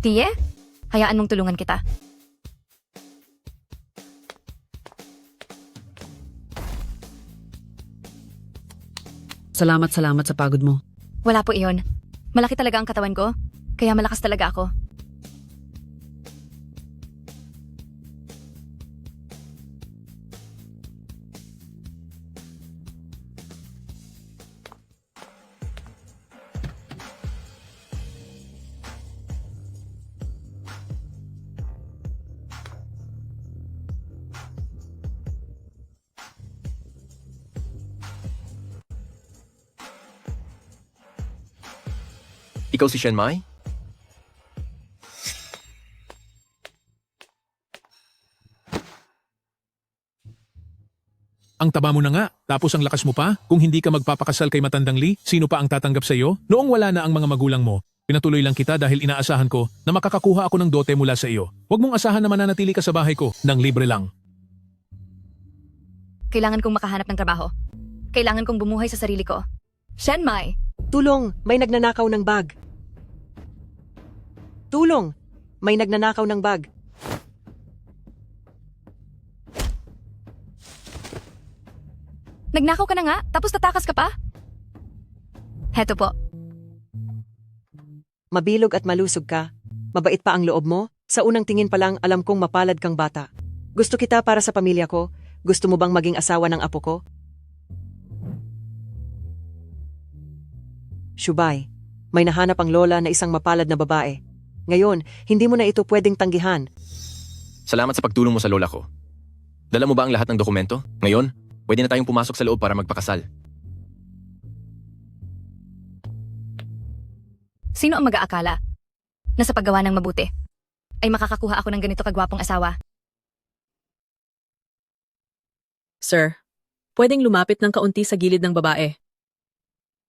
Tiye, hayaan mong tulungan kita. Salamat sa pagod mo. Wala po iyon. Malaki talaga ang katawan ko, kaya malakas talaga ako. Ikaw si Shen Mai? Ang taba mo na nga, tapos ang lakas mo pa? Kung hindi ka magpapakasal kay Matandang Lee, sino pa ang tatanggap sa iyo? Noong wala na ang mga magulang mo, pinatuloy lang kita dahil inaasahan ko na makakakuha ako ng dote mula sa iyo. Huwag mong asahan na mananatili ka sa bahay ko nang libre lang. Kailangan kong makahanap ng trabaho. Kailangan kong bumuhay sa sarili ko. Shen Mai, Tulong! May nagnanakaw ng bag. Tulong! May nagnanakaw ng bag. nagnakaw ka na nga, tapos tatakas ka pa? Heto po. Mabilog at malusog ka. Mabait pa ang loob mo. Sa unang tingin pa lang alam kong mapalad kang bata. Gusto kita para sa pamilya ko. Gusto mo bang maging asawa ng apo ko? Shubay, may nahanap ang lola na isang mapalad na babae. Ngayon, hindi mo na ito pwedeng tanggihan. Salamat sa pagtulong mo sa lola ko. Dala mo ba ang lahat ng dokumento? Ngayon, pwede na tayong pumasok sa loob para magpakasal. Sino ang mag-aakala na sa paggawa ng mabuti ay makakakuha ako ng ganito kagwapong asawa? Sir, pwedeng lumapit ng kaunti sa gilid ng babae.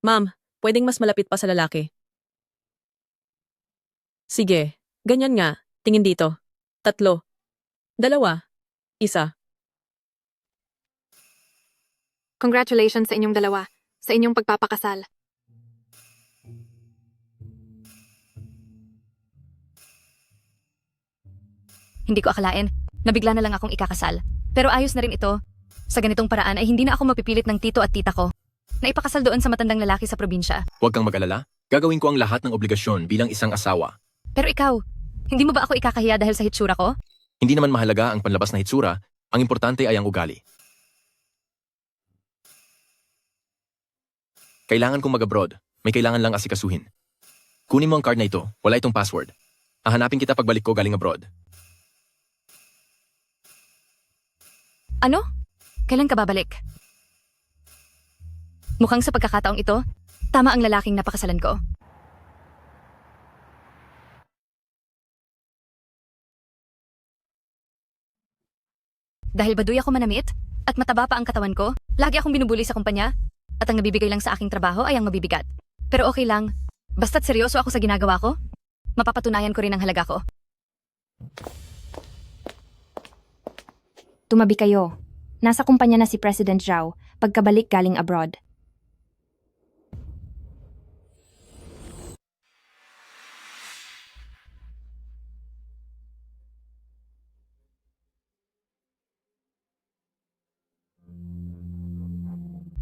Ma'am, pwedeng mas malapit pa sa lalaki. Sige, ganyan nga. Tingin dito. 3. 2. 1. Congratulations sa inyong dalawa, sa inyong pagpapakasal. Hindi ko akalain, nabigla na lang akong ikakasal. Pero ayos na rin ito. Sa ganitong paraan ay hindi na ako mapipilit ng tito at tita ko na ipakasal doon sa matandang lalaki sa probinsya. Huwag kang mag-alala. Gagawin ko ang lahat ng obligasyon bilang isang asawa. Pero ikaw, hindi mo ba ako ikakahiya dahil sa hitsura ko? Hindi naman mahalaga ang panlabas na hitsura. Ang importante ay ang ugali. Kailangan kong mag-abroad. May kailangan lang asikasuhin. Kunin mo ang card na ito. Wala itong password. Hahanapin kita pagbalik ko galing abroad. Ano? Kailan ka babalik? Mukhang sa pagkakataong ito, tama ang lalaking napakasalan ko. Dahil baduy ako manamit at mataba pa ang katawan ko, lagi akong binubuli sa kumpanya at ang nabibigay lang sa aking trabaho ay ang mabibigat. Pero okay lang, basta't seryoso ako sa ginagawa ko, mapapatunayan ko rin ang halaga ko. Tumabi kayo. Nasa kumpanya na si President Zhao pagkabalik galing abroad.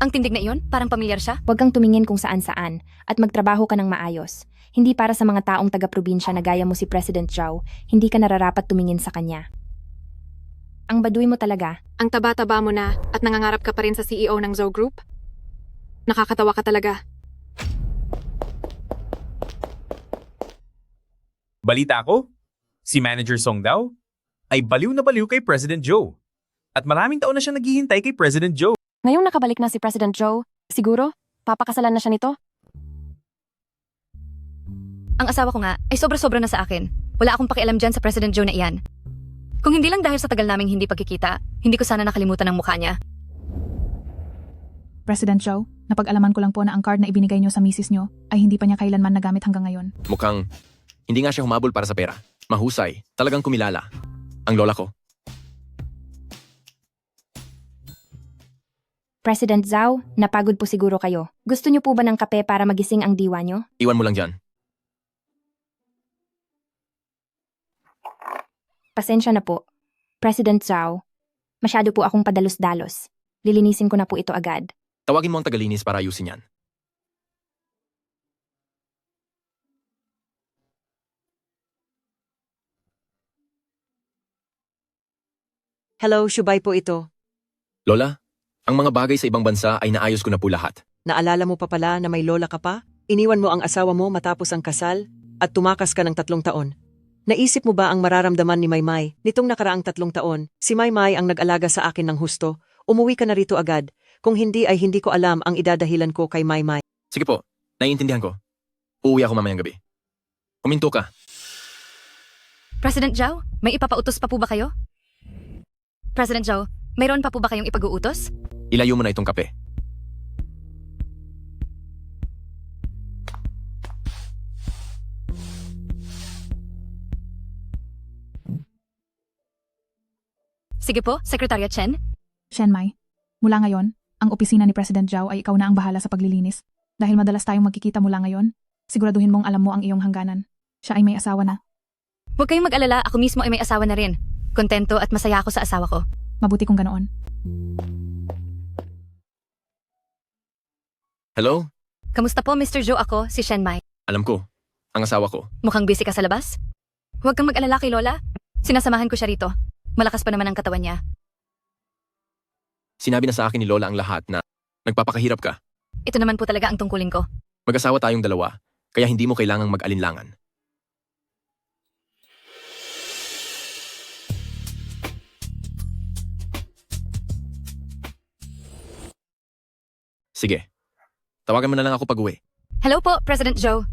Ang tindig na iyon, parang pamilyar siya. Huwag kang tumingin kung saan-saan at magtrabaho ka ng maayos. Hindi para sa mga taong taga-probinsya na gaya mo si President Zhao, hindi ka nararapat tumingin sa kanya. Ang baduy mo talaga. Ang taba-taba mo na at nangangarap ka pa rin sa CEO ng Zhou Group? Nakakatawa ka talaga. Balita ko, si Manager Song daw ay baliw na baliw kay President Joe. At maraming taon na siya naghihintay kay President Joe. Ngayong nakabalik na si President Joe, siguro, papakasalan na siya nito? Ang asawa ko nga ay sobra-sobra na sa akin. Wala akong pakialam dyan sa President Joe na iyan. Kung hindi lang dahil sa tagal naming hindi pagkikita, hindi ko sana nakalimutan ang mukha niya. President Joe, napag-alaman ko lang po na ang card na ibinigay niyo sa misis niyo ay hindi pa niya kailanman nagamit hanggang ngayon. Mukhang hindi nga siya humabol para sa pera. Mahusay. Talagang kumilala. Ang lola ko. President Zhao, napagod po siguro kayo. Gusto niyo po ba ng kape para magising ang diwa niyo? Iwan mo lang dyan. Pasensya na po. President Zhao, masyado po akong padalos-dalos. Lilinisin ko na po ito agad. Tawagin mo ang tagalinis para ayusin yan. Hello, Shubay po ito. Lola, ang mga bagay sa ibang bansa ay naayos ko na po lahat. Naalala mo pa pala na may lola ka pa? Iniwan mo ang asawa mo matapos ang kasal at tumakas ka ng 3 taon. Naisip mo ba ang mararamdaman ni Maymay? Nitong nakaraang 3 taon, si Maymay ang nag-alaga sa akin ng husto. Umuwi ka na rito agad. Kung hindi ay hindi ko alam ang idadahilan ko kay Maymay. Sige po, naiintindihan ko. Uuwi ako mamayang gabi. Huminto ka. President Zhao, may ipapautos pa po ba kayo? President Zhao, mayroon pa po ba kayong ipag-uutos? Ilayo mo na itong kape. Sige po, Secretary Chen. Shenmai, mula ngayon, ang opisina ni President Zhao ay ikaw na ang bahala sa paglilinis. Dahil madalas tayong magkikita mula ngayon, siguraduhin mong alam mo ang iyong hangganan. Siya ay may asawa na. Huwag kayong mag-alala, ako mismo ay may asawa na rin. Kontento at masaya ako sa asawa ko. Mabuti kung ganoon. Hello? Kamusta po, Mr. Zhou? Ako, si Shenmai. Alam ko, ang asawa ko. Mukhang busy ka sa labas? Huwag kang mag-alala kay Lola. Sinasamahan ko siya rito. Malakas pa naman ang katawan niya. Sinabi na sa akin ni Lola ang lahat na nagpapakahirap ka. Ito naman po talaga ang tungkulin ko. Mag-asawa tayong dalawa, kaya hindi mo kailangang mag-alinlangan. Sige. Tawagan mo na lang ako pag-uwi. Hello po, President Zhou.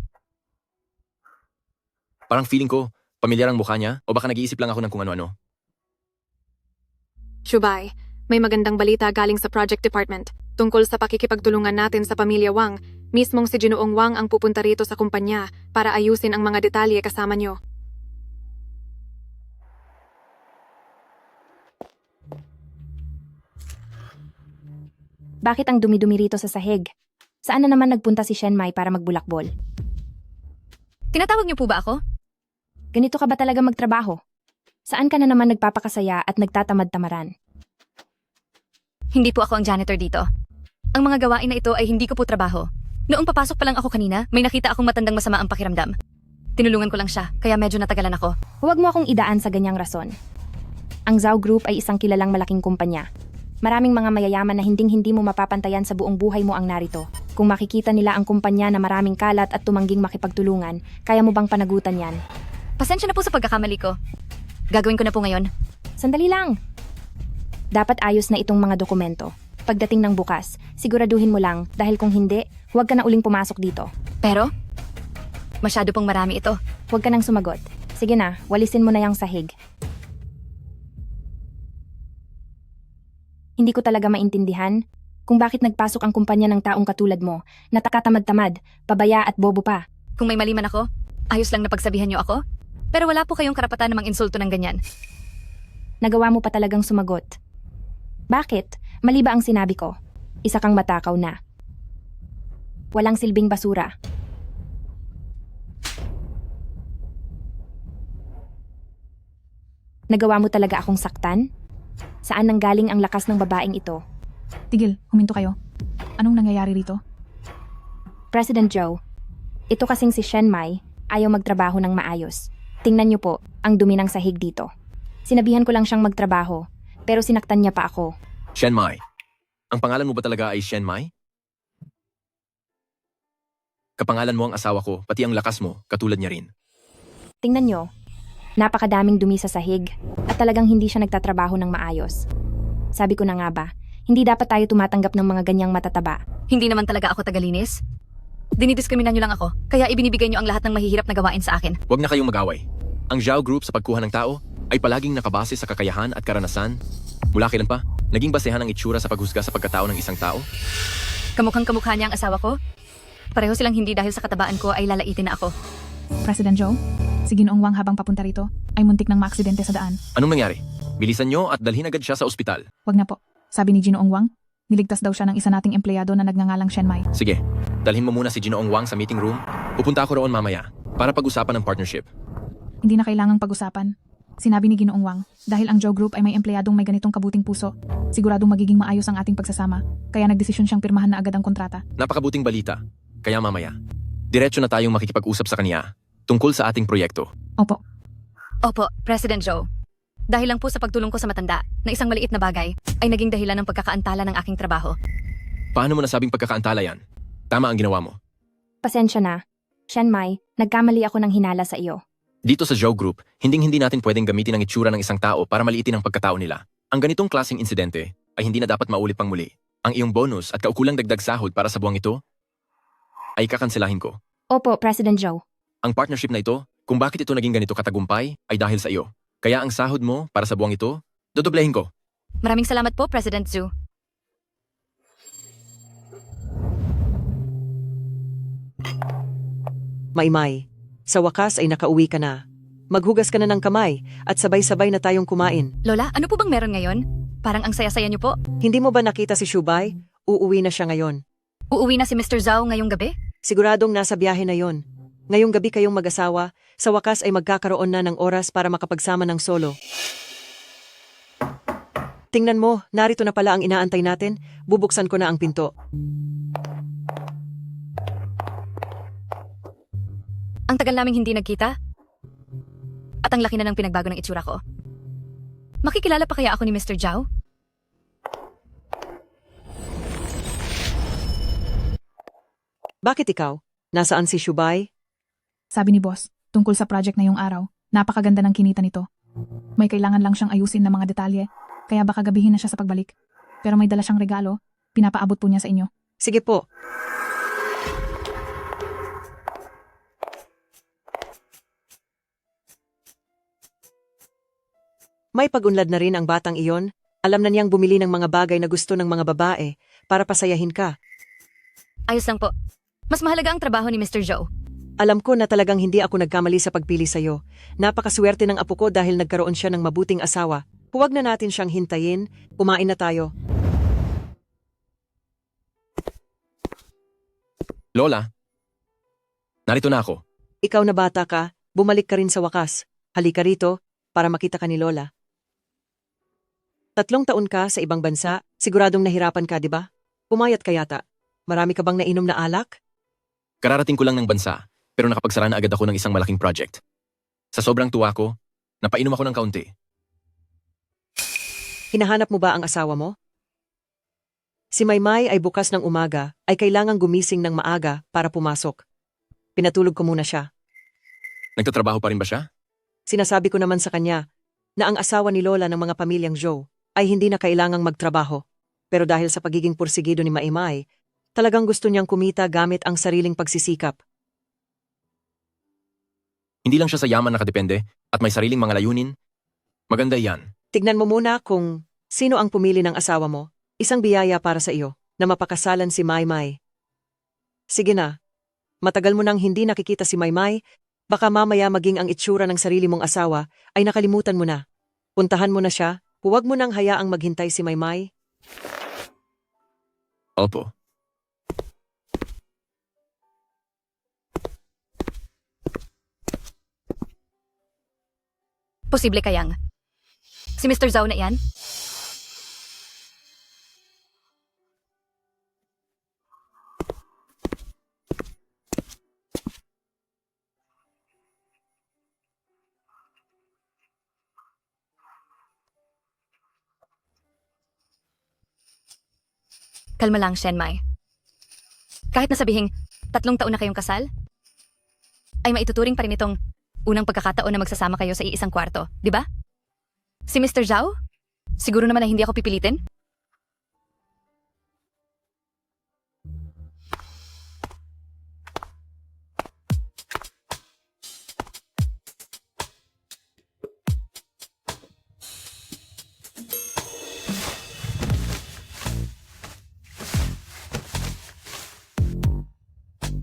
Parang feeling ko, pamilyar ang mukha niya o baka nag-iisip lang ako ng kung ano-ano. Shubay, may magandang balita galing sa Project Department tungkol sa pakikipagtulungan natin sa pamilya Wang. Mismong si Ginoong Wang ang pupunta rito sa kumpanya para ayusin ang mga detalye kasama nyo. Bakit ang dumi-dumi rito sa sahig? Saan na naman nagpunta si Shenmai para magbulakbol? Tinatawag niyo po ba ako? Ganito ka ba talaga magtrabaho? Saan ka na naman nagpapakasaya at nagtatamad-tamaran? Hindi po ako ang janitor dito. Ang mga gawain na ito ay hindi ko po trabaho. Noong papasok pa lang ako kanina, may nakita akong matandang masama ang pakiramdam. Tinulungan ko lang siya, kaya medyo natagalan ako. Huwag mo akong idaan sa ganyang rason. Ang Zhao Group ay isang kilalang malaking kumpanya. Maraming mga mayayaman na hinding-hindi mo mapapantayan sa buong buhay mo ang narito. Kung makikita nila ang kumpanya na maraming kalat at tumangging makipagtulungan, kaya mo bang panagutan yan? Pasensya na po sa pagkakamali ko. Gagawin ko na po ngayon. Sandali lang! Dapat ayos na itong mga dokumento. Pagdating ng bukas, siguraduhin mo lang dahil kung hindi, huwag ka na uling pumasok dito. Pero, masyado pong marami ito. Huwag ka nang sumagot. Sige na, walisin mo na yung sahig. Hindi ko talaga maintindihan kung bakit nagpasok ang kumpanya ng taong katulad mo na takatamad-tamad, pabaya at bobo pa. Kung may mali man ako, ayos lang na pagsabihan niyo ako. Pero wala po kayong karapatan na mang-insulto ng ganyan. Nagawa mo pa talagang sumagot. Bakit? Mali ba ang sinabi ko? Isa kang matakaw na. Walang silbing basura. Nagawa mo talaga akong saktan? Saan nanggaling ang lakas ng babaeng ito? Tigil, huminto kayo. Anong nangyayari rito? President Zhou, ito kasing si Shenmai ayaw magtrabaho ng maayos. Tingnan niyo po ang dumi ng sahig dito. Sinabihan ko lang siyang magtrabaho, pero sinaktan niya pa ako. Shenmai. Ang pangalan mo ba talaga ay Shenmai? Kapangalan mo ang asawa ko, pati ang lakas mo, katulad niya rin. Tingnan niyo, napakadaming dumi sa sahig at talagang hindi siya nagtatrabaho ng maayos. Sabi ko na nga ba, hindi dapat tayo tumatanggap ng mga ganyang matataba. Hindi naman talaga ako tagalinis. Dinidiskrimina niyo lang ako, kaya ibinibigay niyo ang lahat ng mahihirap na gawain sa akin. Huwag na kayong mag-away. Ang Zhao Group sa pagkuha ng tao ay palaging nakabase sa kakayahan at karanasan. Mula kailan pa, naging basehan ang itsura sa paghusga sa pagkatao ng isang tao? Kamukhang kamukha niya ang asawa ko. Pareho silang hindi dahil sa katabaan ko ay lalaitin na ako. President Zhou, si Ginoong Wang habang papunta rito ay muntik ng maaksidente sa daan. Anong nangyari? Bilisan nyo at dalhin agad siya sa ospital. Wag na po. Sabi ni Ginoong Wang, niligtas daw siya ng isa nating empleyado na nagngangalang Shenmai. Sige, dalhin mo muna si Ginoong Wang sa meeting room. Pupunta ako roon mamaya para pag-usapan ng partnership. Hindi na kailangang pag-usapan. Sinabi ni Ginoong Wang, dahil ang Zhou Group ay may empleyadong may ganitong kabuting puso, siguradong magiging maayos ang ating pagsasama, kaya nagdesisyon siyang pirmahan na agad ang kontrata. Napakabuting balita. Kaya mamaya, diretso na tayong makikipag-usap sa kanya tungkol sa ating proyekto. Opo, Opo, President Joe. Dahil lang po sa pagtulong ko sa matanda na isang maliit na bagay ay naging dahilan ng pagkakaantala ng aking trabaho. Paano mo nasabing pagkakaantala yan? Tama ang ginawa mo. Pasensya na. Shenmai, nagkamali ako ng hinala sa iyo. Dito sa Zhou Group, hindi natin pwedeng gamitin ang itsura ng isang tao para maliitin ang pagkatao nila. Ang ganitong klaseng insidente ay hindi na dapat maulit pang muli. Ang iyong bonus at kaukulang dagdag sahod para sa buwang ito ay kakanselahin ko. Opo, President Joe. Ang partnership na ito, kung bakit ito naging ganito katagumpay, ay dahil sa iyo. Kaya ang sahod mo para sa buwang ito, dodoblehin ko. Maraming salamat po, President Zhu. Maymay, sa wakas ay nakauwi ka na. Maghugas ka na ng kamay at sabay-sabay na tayong kumain. Lola, ano po bang meron ngayon? Parang ang saya-saya niyo po. Hindi mo ba nakita si Shubay? Uuwi na siya ngayon. Uuwi na si Mr. Zhao ngayong gabi? Siguradong nasa biyahe na yon. Ngayong gabi kayong mag-asawa, sa wakas ay magkakaroon na ng oras para makapagsama ng solo. Tingnan mo, narito na pala ang inaantay natin. Bubuksan ko na ang pinto. Ang tagal naming hindi nagkita. At ang laki na ng pinagbago ng itsura ko. Makikilala pa kaya ako ni Mr. Zhao? Bakit ikaw? Nasaan si Shubay? sabi ni boss, tungkol sa project na yung araw, napakaganda ng kinita nito. May kailangan lang siyang ayusin na mga detalye, kaya baka gabihin na siya sa pagbalik. Pero may dala siyang regalo, pinapaabot po niya sa inyo. Sige po. May pag-unlad na rin ang batang iyon. Alam na niyang bumili ng mga bagay na gusto ng mga babae para pasayahin ka. Ayos lang po. Mas mahalaga ang trabaho ni Mr. Zhao. Alam ko na talagang hindi ako nagkamali sa pagpili sa'yo. Napakaswerte ng apo ko dahil nagkaroon siya ng mabuting asawa. Huwag na natin siyang hintayin. Kumain na tayo. Lola, narito na ako. Ikaw na bata ka, bumalik ka rin sa wakas. Halika rito para makita ka ni Lola. 3 taon ka sa ibang bansa, siguradong nahirapan ka, di ba? Pumayat ka yata. Marami ka bang nainom na alak? Kararating ko lang ng bansa, pero nakapagsara na agad ako ng isang malaking project. Sa sobrang tuwa ko, napainom ako ng kaunti. Hinahanap mo ba ang asawa mo? Si Maymay ay bukas ng umaga ay kailangang gumising ng maaga para pumasok. Pinatulog ko muna siya. Nagtatrabaho pa rin ba siya? Sinasabi ko naman sa kanya na ang asawa ni Lola ng mga pamilyang Zhou ay hindi na kailangang magtrabaho. Pero dahil sa pagiging pursigido ni Maymay, talagang gusto niyang kumita gamit ang sariling pagsisikap. Hindi lang siya sa yaman nakadepende at may sariling mga layunin. Maganda yan. Tignan mo muna kung sino ang pumili ng asawa mo. Isang biyaya para sa iyo na mapakasalan si Maymay. Sige na, matagal mo nang hindi nakikita si Maymay, baka mamaya maging ang itsura ng sarili mong asawa ay nakalimutan mo na. Puntahan mo na siya, huwag mo nang hayaang maghintay si Maymay. Opo. Posible kayang. Si Mr. Zhao na yan? Kalma lang, Shenmai. Kahit na sabihing 3 taon na kayong kasal, ay maituturing pa rin itong unang pagkakataon na magsasama kayo sa iisang kwarto, di ba? Si Mr. Zhao? Siguro naman na hindi ako pipilitin?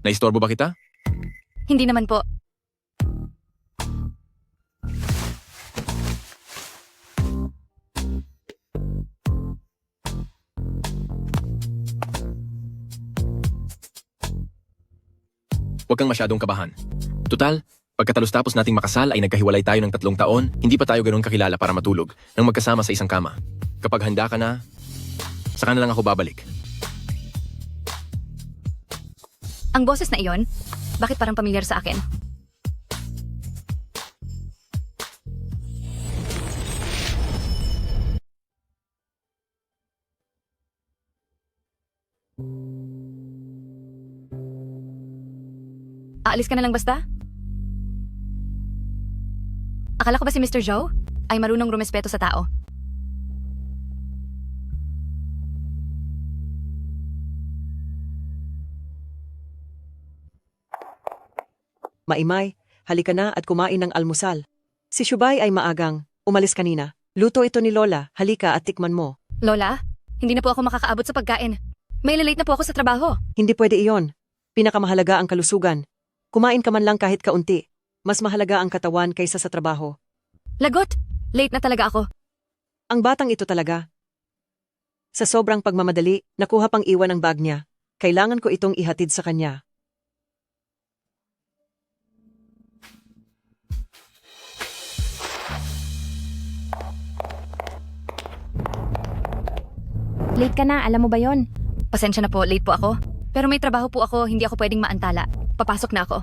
Naistorbo ba kita? Hindi naman po. Huwag kang masyadong kabahan. Tutal, Pagkatalos-tapos nating makasal ay nagkahiwalay tayo ng 3 taon, hindi pa tayo ganoon kakilala para matulog nang magkasama sa isang kama. Kapag handa ka na, saka na lang ako babalik. Ang boses na iyon, bakit parang pamilyar sa akin? Aalis ka na lang basta? Akala ko ba si Mr. Joe ay marunong rumespeto sa tao? Maimay, halika na at kumain ng almusal. Si Shubay ay maagang, umalis kanina. Luto ito ni Lola, halika at tikman mo. Lola, hindi na po ako makakaabot sa pagkain. May late na po ako sa trabaho. Hindi pwede iyon. Pinakamahalaga ang kalusugan. Kumain ka man lang kahit kaunti. Mas mahalaga ang katawan kaysa sa trabaho. Lagot! Late na talaga ako. Ang batang ito talaga. Sa sobrang pagmamadali, nakuha pang iwan ang bag niya. Kailangan ko itong ihatid sa kanya. Late ka na, alam mo ba yon? Pasensya na po, late po ako. Pero may trabaho po ako, hindi ako pwedeng maantala. Papasok na ako.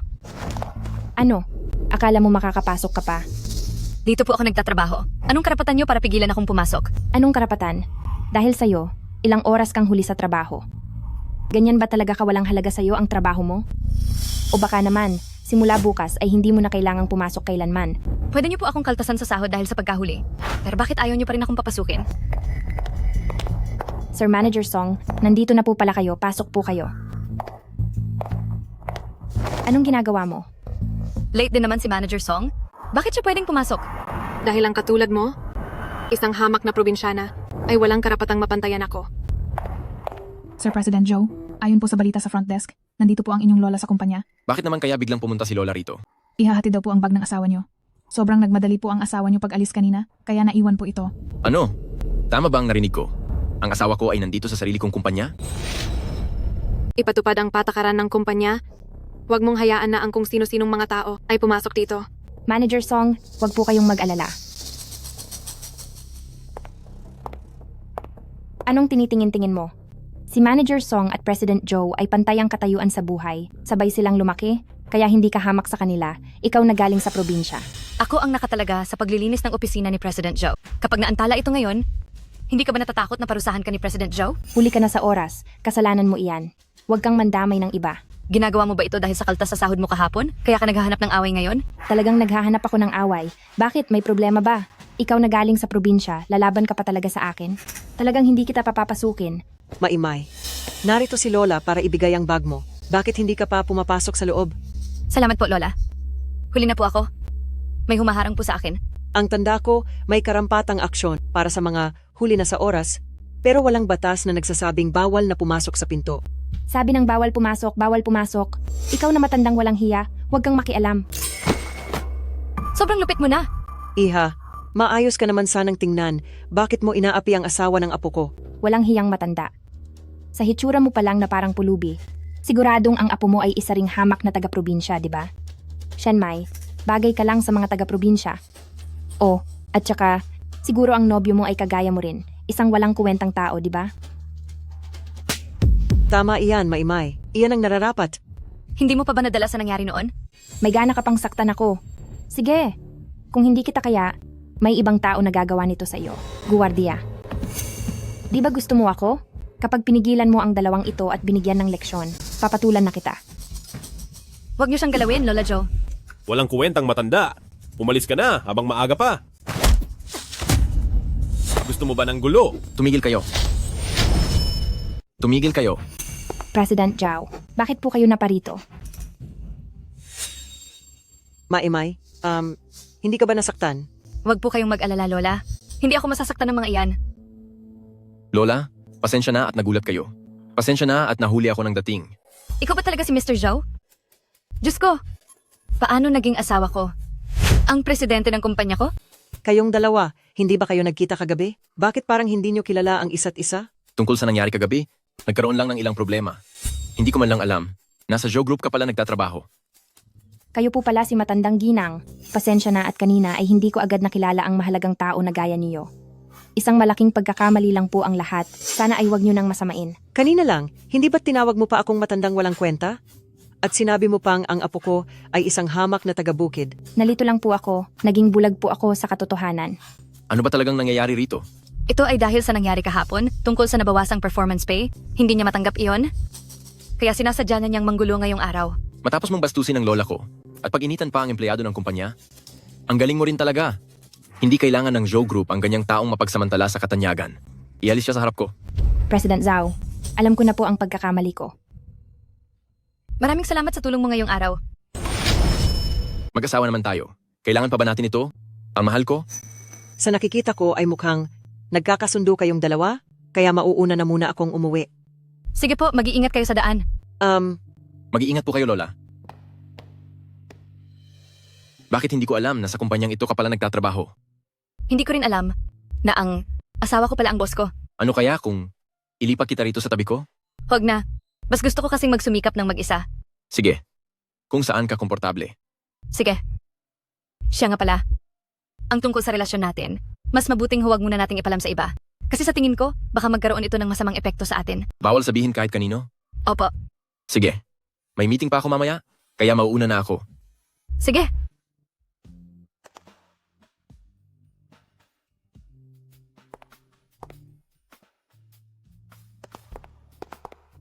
Ano? Akala mo makakapasok ka pa? Dito po ako nagtatrabaho. Anong karapatan niyo para pigilan akong pumasok? Anong karapatan? Dahil sa'yo, ilang oras kang huli sa trabaho. Ganyan ba talaga kawalang halaga sa'yo ang trabaho mo? O baka naman, simula bukas ay hindi mo na kailangang pumasok kailanman. Pwede niyo po akong kaltasan sa sahod dahil sa pagkahuli. Pero bakit ayaw niyo pa rin akong papasukin? Sir Manager Song, nandito na po pala kayo, pasok po kayo. Anong ginagawa mo? Late din naman si Manager Song. Bakit siya pwedeng pumasok? Dahil ang katulad mo, isang hamak na probinsyana, ay walang karapatang mapantayan ako. Sir President Joe, ayon po sa balita sa front desk, nandito po ang inyong lola sa kumpanya. Bakit naman kaya biglang pumunta si Lola rito? Ihahatid daw po ang bag ng asawa niyo. Sobrang nagmadali po ang asawa niyo pag alis kanina, kaya naiwan po ito. Ano? Tama ba ang narinig ko? Ang asawa ko ay nandito sa sarili kong kumpanya? Ipatupad ang patakaran ng kumpanya. Huwag mong hayaan na ang kung sino-sinong mga tao ay pumasok dito. Manager Song, wag po kayong mag-alala. Anong tinitingin-tingin mo? Si Manager Song at President Joe ay pantay ang katayuan sa buhay. Sabay silang lumaki, kaya hindi ka hamak sa kanila. Ikaw na galing sa probinsya. Ako ang nakatalaga sa paglilinis ng opisina ni President Joe. Kapag naantala ito ngayon, hindi ka ba natatakot na parusahan ka ni President Joe? Huli ka na sa oras, kasalanan mo iyan. Huwag kang mandamay ng iba. Ginagawa mo ba ito dahil sa kaltas sa sahod mo kahapon? Kaya ka naghahanap ng away ngayon? Talagang naghahanap ako ng away. Bakit? May problema ba? Ikaw na galing sa probinsya, lalaban ka pa talaga sa akin? Talagang hindi kita papapasukin. Maimay, narito si Lola para ibigay ang bag mo. Bakit hindi ka pa pumapasok sa loob? Salamat po, Lola. Huli na po ako. May humaharang po sa akin. Ang tanda ko, may karampatang aksyon para sa mga huli na sa oras, pero walang batas na nagsasabing bawal na pumasok sa pinto. Sabi ng bawal pumasok, bawal pumasok. Ikaw na matandang walang hiya, huwag kang makialam. Sobrang lupit mo na. Iha, maayos ka naman sanang tingnan. Bakit mo inaapi ang asawa ng apo ko? Walang hiyang matanda. Sa hitsura mo pa lang na parang pulubi, siguradong ang apo mo ay isa ring hamak na taga-probinsya, di ba? Shenmai, bagay ka lang sa mga taga-probinsya. Oh, at saka, siguro ang nobyo mo ay kagaya mo rin. Isang walang kuwentang tao, di ba? Tama iyan, Maimay. Iyan ang nararapat. Hindi mo pa ba nadala sa nangyari noon? May gana ka pang saktan ako. Sige, kung hindi kita kaya, may ibang tao na gagawa nito sa iyo. Guwardiya. Di ba gusto mo ako? Kapag pinigilan mo ang dalawang ito at binigyan ng leksyon, papatulan na kita. Huwag niyo siyang galawin, Lola Joe. Walang kuwentang matanda. Umalis ka na habang maaga pa. Gusto mo ba ng gulo? Tumigil kayo. Tumigil kayo. President Zhao, bakit po kayo naparito? Maimay, hindi ka ba nasaktan? Huwag po kayong mag-alala, Lola. Hindi ako masasaktan ng mga iyan. Lola, pasensya na at nagulat kayo. Pasensya na at nahuli ako ng dating. Ikaw ba talaga si Mr. Zhao? Diyos ko, paano naging asawa ko? Ang presidente ng kumpanya ko? Kayong dalawa, hindi ba kayo nagkita kagabi? Bakit parang hindi nyo kilala ang isa't isa? Tungkol sa nangyari kagabi, nagkaroon lang ng ilang problema. Hindi ko man lang alam. Nasa Joe Group ka pala nagtatrabaho. Kayo po pala si matandang ginang. Pasensya na at kanina ay hindi ko agad nakilala ang mahalagang tao na gaya niyo. Isang malaking pagkakamali lang po ang lahat. Sana ay wag niyo nang masamain. Kanina lang, hindi ba't tinawag mo pa akong matandang walang kwenta? At sinabi mo pang ang apo ko ay isang hamak na taga-bukid. Nalito lang po ako. Naging bulag po ako sa katotohanan. Ano ba talagang nangyayari rito? Ito ay dahil sa nangyari kahapon tungkol sa nabawasang performance pay. Hindi niya matanggap iyon. Kaya sinasadya na niyang manggulo ngayong araw. Matapos mong bastusin ang lola ko at pag-initan pa ang empleyado ng kumpanya, ang galing mo rin talaga. Hindi kailangan ng Zhou Group ang ganyang taong mapagsamantala sa katanyagan. Ialis siya sa harap ko. President Zhao, alam ko na po ang pagkakamali ko. Maraming salamat sa tulong mo ngayong araw. Mag-asawa naman tayo. Kailangan pa ba natin ito? Ang mahal ko? Sa nakikita ko ay mukhang nagkakasundo kayong dalawa, kaya mauuna na muna akong umuwi. Sige po, mag-iingat kayo sa daan. Mag-iingat po kayo, Lola. Bakit hindi ko alam na sa kumpanyang ito ka pala nagtatrabaho? Hindi ko rin alam na ang asawa ko pala ang boss ko. Ano kaya kung ilipat kita rito sa tabi ko? Huwag na. Mas gusto ko kasing magsumikap ng mag-isa. Sige. Kung saan ka komportable. Sige. Siya nga pala. Ang tungkol sa relasyon natin, mas mabuting huwag muna nating ipalam sa iba. Kasi sa tingin ko, baka magkaroon ito ng masamang epekto sa atin. Bawal sabihin kahit kanino? Opo. Sige. May meeting pa ako mamaya, kaya mauuna na ako. Sige.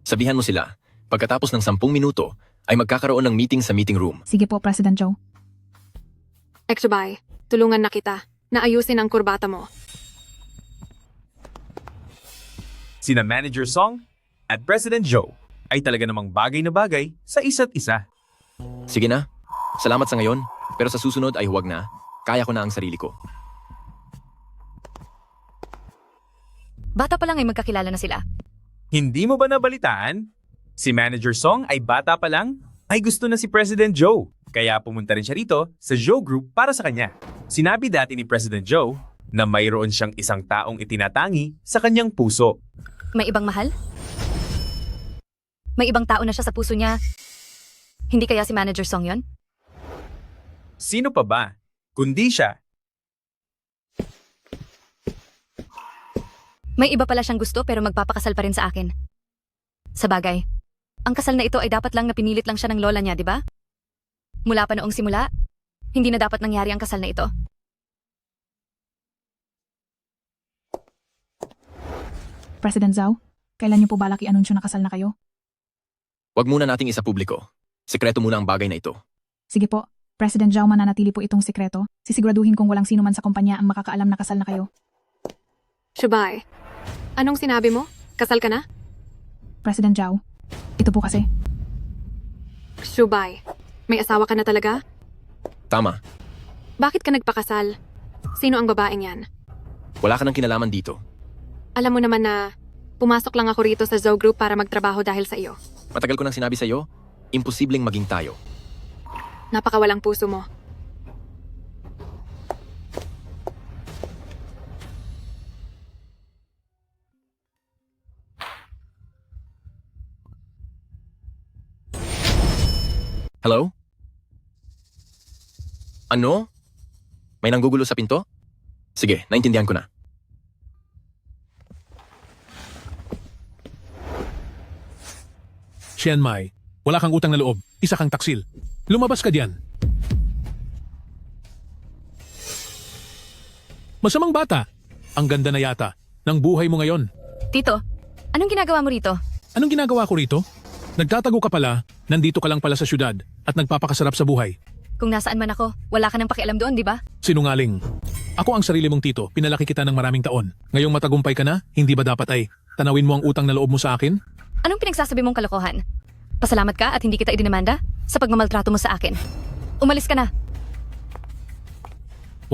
Sabihan mo sila, pagkatapos ng 10 minuto, ay magkakaroon ng meeting sa meeting room. Sige po, President Joe. Exubay, tulungan na kita na ayusin ang kurbata mo. Sina Manager Song at President Joe ay talaga namang bagay na bagay sa isa't isa. Sige na. Salamat sa ngayon, pero sa susunod ay huwag na. Kaya ko na ang sarili ko. Bata pa lang ay magkakilala na sila. Hindi mo ba nabalitaan? Si Manager Song ay bata pa lang ay gusto na si President Joe. Kaya pumunta rin siya rito sa Joe Group para sa kanya. Sinabi dati ni President Joe na mayroon siyang isang taong itinatangi sa kanyang puso. May ibang mahal? May ibang tao na siya sa puso niya. Hindi kaya si Manager Song yon? Sino pa ba? Kundi siya. May iba pala siyang gusto pero magpapakasal pa rin sa akin. Sa bagay, ang kasal na ito ay dapat lang na pinilit lang siya ng lola niya, di ba? Mula pa noong simula, hindi na dapat nangyari ang kasal na ito. President Zhao, kailan niyo po balak i-anunsyo na kasal na kayo? Huwag muna nating isa publiko. Sekreto muna ang bagay na ito. Sige po, President Zhao, mananatili po itong sikreto. Sisiguraduhin kong walang sino man sa kumpanya ang makakaalam na kasal na kayo. Shubay, anong sinabi mo? Kasal ka na? President Zhao, ito po kasi. Shubay, may asawa ka na talaga? Tama. Bakit ka nagpakasal? Sino ang babaeng yan? Wala ka ng kinalaman dito. Alam mo naman na pumasok lang ako rito sa Zhou Group para magtrabaho dahil sa iyo. Matagal ko nang sinabi sa iyo, imposibleng maging tayo. Napakawalang puso mo. Hello? Ano? May nanggugulo sa pinto? Sige, naintindihan ko na. Chiang Mai, wala kang utang na loob. Isa kang taksil. Lumabas ka diyan. Masamang bata. Ang ganda na yata ng buhay mo ngayon. Tito, anong ginagawa mo rito? Anong ginagawa ko rito? Nagtatago ka pala, nandito ka lang pala sa syudad at nagpapakasarap sa buhay. Kung nasaan man ako, wala ka nang pakialam doon, di ba? Sinungaling. Ako ang sarili mong tito, pinalaki kita ng maraming taon. Ngayong matagumpay ka na, hindi ba dapat ay tanawin mo ang utang na loob mo sa akin? Anong pinagsasabi mong kalokohan? Pasalamat ka at hindi kita idinamanda sa pagmamaltrato mo sa akin. Umalis ka na.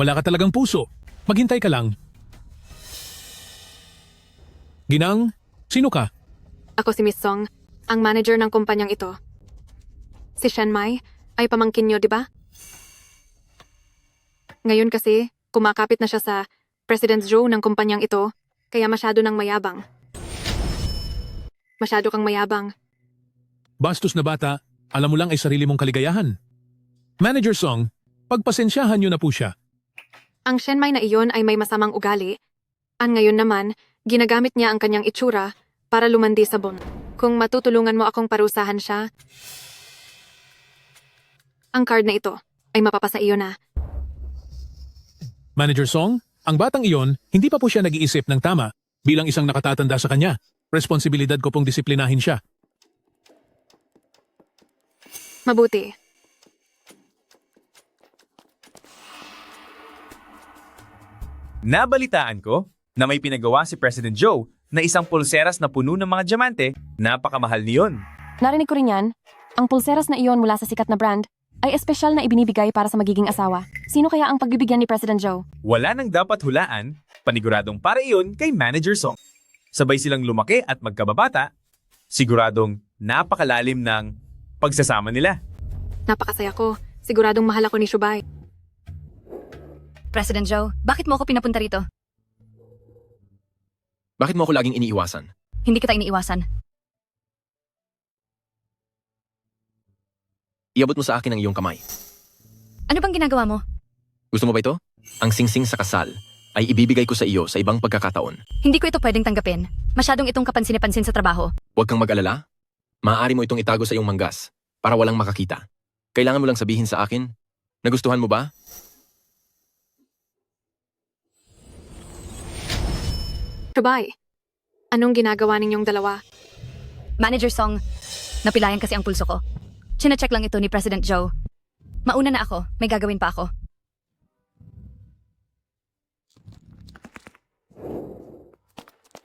Wala ka talagang puso. Maghintay ka lang. Ginang, sino ka? Ako si Miss Song, ang manager ng kumpanyang ito. Si Chiang Mai ay pamangkin niyo, di ba? Ngayon kasi, kumakapit na siya sa President Zhou ng kumpanyang ito, kaya masyado nang mayabang. Masyado kang mayabang. Bastos na bata, alam mo lang ay sarili mong kaligayahan. Manager Song, pagpasensyahan niyo na po siya. Ang Shenmai na iyon ay may masamang ugali. Ang ngayon naman, ginagamit niya ang kanyang itsura para lumandi sa Bon. Kung matutulungan mo akong parusahan siya, ang card na ito ay mapapasa iyo na. Manager Song, ang batang iyon, hindi pa po siya nag-iisip ng tama bilang isang nakatatanda sa kanya. Responsibilidad ko pong disiplinahin siya. Mabuti. Nabalitaan ko na may pinagawa si President Joe na isang pulseras na puno ng mga diamante, napakamahal niyon. Narinig ko rin yan. Ang pulseras na iyon mula sa sikat na brand ay espesyal na ibinibigay para sa magiging asawa. Sino kaya ang pagbibigyan ni President Joe? Wala nang dapat hulaan, paniguradong para iyon kay Manager Song. Sabay silang lumaki at magkababata, siguradong napakalalim ng pagsasama nila. Napakasaya ko. Siguradong mahal ako ni Shubay. President Joe, bakit mo ako pinapunta rito? Bakit mo ako laging iniiwasan? Hindi kita iniiwasan. Iabot mo sa akin ang iyong kamay. Ano bang ginagawa mo? Gusto mo ba ito? Ang singsing sa kasal ay ibibigay ko sa iyo sa ibang pagkakataon. Hindi ko ito pwedeng tanggapin. Masyadong itong kapansin-pansin sa trabaho. Huwag kang mag-alala. Maaari mo itong itago sa iyong manggas para walang makakita. Kailangan mo lang sabihin sa akin, nagustuhan mo ba? Shubay, anong ginagawa ninyong dalawa? Manager Song, napilayan kasi ang pulso ko. Chine-check lang ito ni President Joe. Mauna na ako, may gagawin pa ako.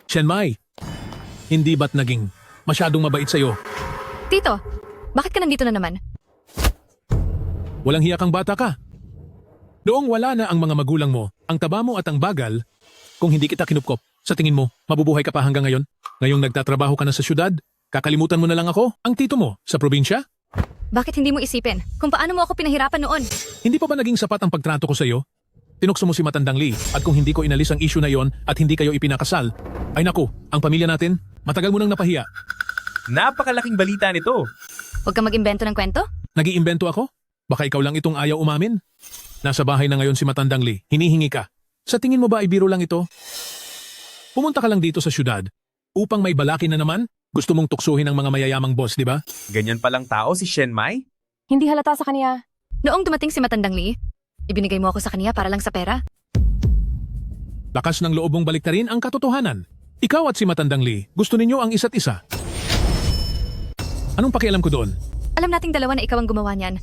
Shenmai, hindi ba't naging masyadong mabait sa'yo? Tito, bakit ka nandito na naman? Walang hiya kang bata ka. Noong wala na ang mga magulang mo, ang taba mo at ang bagal, kung hindi kita kinupkop, sa tingin mo, mabubuhay ka pa hanggang ngayon? Ngayong nagtatrabaho ka na sa syudad, kakalimutan mo na lang ako, ang tito mo, sa probinsya? Bakit hindi mo isipin kung paano mo ako pinahirapan noon? Hindi pa ba naging sapat ang pagtrato ko sa iyo? Tinukso mo si Matandang Lee at kung hindi ko inalis ang issue na yon at hindi kayo ipinakasal, ay naku, ang pamilya natin, matagal mo nang napahiya. Napakalaking balita nito. Huwag kang mag-imbento ng kwento? Nag-iimbento ako? Baka ikaw lang itong ayaw umamin? Nasa bahay na ngayon si Matandang Lee, hinihingi ka. Sa tingin mo ba ay biro lang ito? Pumunta ka lang dito sa syudad upang may balaki na naman? Gusto mong tuksuhin ang mga mayayamang boss, di ba? Ganyan palang tao si Shenmai? Hindi halata sa kanya. Noong dumating si Matandang Lee, ibinigay mo ako sa kanya para lang sa pera. Lakas ng loob mong baliktarin ang katotohanan. Ikaw at si Matandang Lee, gusto ninyo ang isa't isa. Anong pakialam ko doon? Alam nating dalawa na ikaw ang gumawa niyan.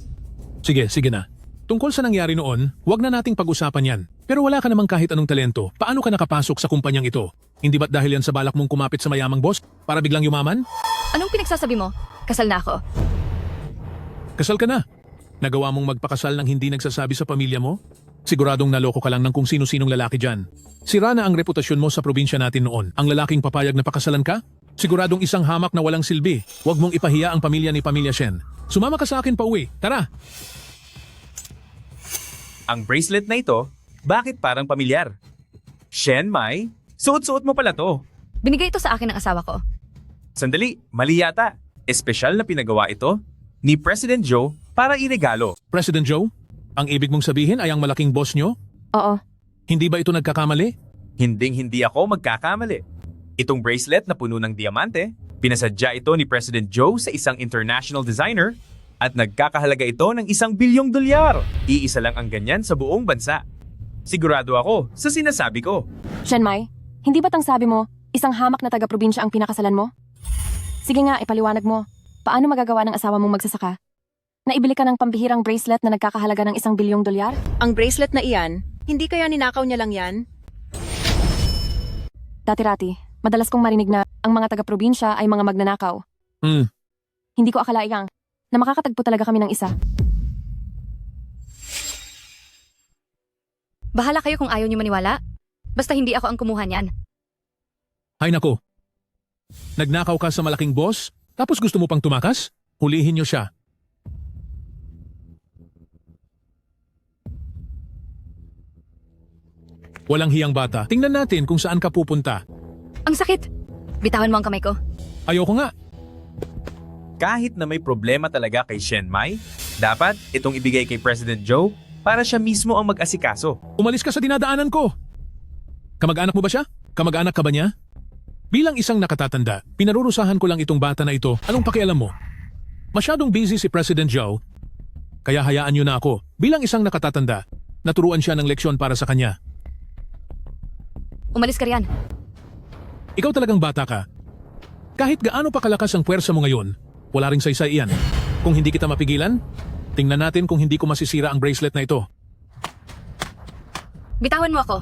Sige na. Tungkol sa nangyari noon, huwag na nating pag-usapan yan. Pero wala ka namang kahit anong talento. Paano ka nakapasok sa kumpanyang ito? Hindi ba't dahil yan sa balak mong kumapit sa mayamang boss para biglang yumaman? Anong pinagsasabi mo? Kasal na ako. Kasal ka na. Nagawa mong magpakasal nang hindi nagsasabi sa pamilya mo? Siguradong naloko ka lang ng kung sino-sinong lalaki dyan. Sira na ang reputasyon mo sa probinsya natin noon. Ang lalaking papayag na pakasalan ka? Siguradong isang hamak na walang silbi. Huwag mong ipahiya ang pamilya ni Pamilya Shen. Sumama ka sa akin pa uwi. Tara! Ang bracelet na ito, bakit parang pamilyar? Shenmai, suot-suot mo pala to. Binigay ito sa akin ng asawa ko. Sandali, mali yata. Espesyal na pinagawa ito ni President Joe para iregalo. President Joe, ang ibig mong sabihin ay ang malaking boss nyo? Oo. Hindi ba ito nagkakamali? Hinding-hindi ako magkakamali. Itong bracelet na puno ng diamante, pinasadya ito ni President Joe sa isang international designer at nagkakahalaga ito ng $1 bilyong. Iisa lang ang ganyan sa buong bansa. Sigurado ako sa sinasabi ko. Shenmai, hindi ba't ang sabi mo, isang hamak na taga-probinsya ang pinakasalan mo? Sige nga, ipaliwanag mo. Paano magagawa ng asawa mong magsasaka? Naibili ka ng pambihirang bracelet na nagkakahalaga ng $1 bilyong? Ang bracelet na iyan, hindi kaya ninakaw niya lang yan? Dati-rati, madalas kong marinig na ang mga taga-probinsya ay mga magnanakaw. Hindi ko akalaing na makakatagpo talaga kami ng isa. Bahala kayo kung ayaw niyo maniwala. Basta hindi ako ang kumuha niyan. Hay nako. Nagnakaw ka sa malaking boss, tapos gusto mo pang tumakas? Hulihin niyo siya. Walang hiyang bata. Tingnan natin kung saan ka pupunta. Ang sakit. Bitawan mo ang kamay ko. Ayoko nga. Kahit na may problema talaga kay Shenmai, Dapat itong ibigay kay President Joe para siya mismo ang mag-asikaso. Umalis ka sa dinadaanan ko. Kamag-anak mo ba siya? Kamag-anak ka ba niya? Bilang isang nakatatanda, pinarurusahan ko lang itong bata na ito. Anong pakialam mo? Masyadong busy si President Joe, kaya hayaan niyo na ako. Bilang isang nakatatanda, naturuan siya ng leksyon para sa kanya. Umalis ka riyan. Ikaw talagang bata ka. Kahit gaano pa kalakas ang puwersa mo ngayon, wala ring saysay iyan. Kung hindi kita mapigilan, tingnan natin kung hindi ko masisira ang bracelet na ito. Bitawan mo ako.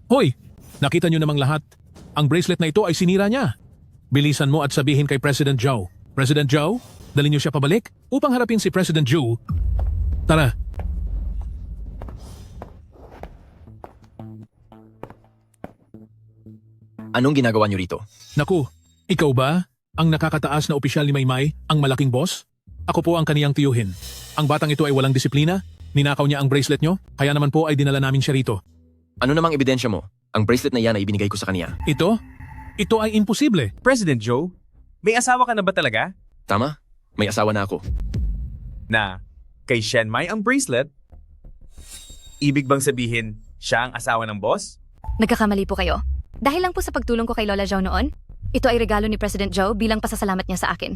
Hoy! Nakita niyo namang lahat. Ang bracelet na ito ay sinira niya. Bilisan mo at sabihin kay President Joe. President Joe, dalhin niyo siya pabalik upang harapin si President Joe. Tara. Anong ginagawa niyo rito? Naku, ikaw ba ang nakakataas na opisyal ni Maymay, ang malaking boss? Ako po ang kaniyang tiyuhin. Ang batang ito ay walang disiplina, ninakaw niya ang bracelet niyo, kaya naman po ay dinala namin siya rito. Ano namang ebidensya mo? Ang bracelet na yan ay ibinigay ko sa kanya. Ito? Ito ay imposible. President Joe, may asawa ka na ba talaga? Tama? May asawa na ako. Na kay Shen Mai ang bracelet? Ibig bang sabihin siya ang asawa ng boss? Nagkakamali po kayo. Dahil lang po sa pagtulong ko kay Lola Zhao noon, ito ay regalo ni President Joe bilang pasasalamat niya sa akin.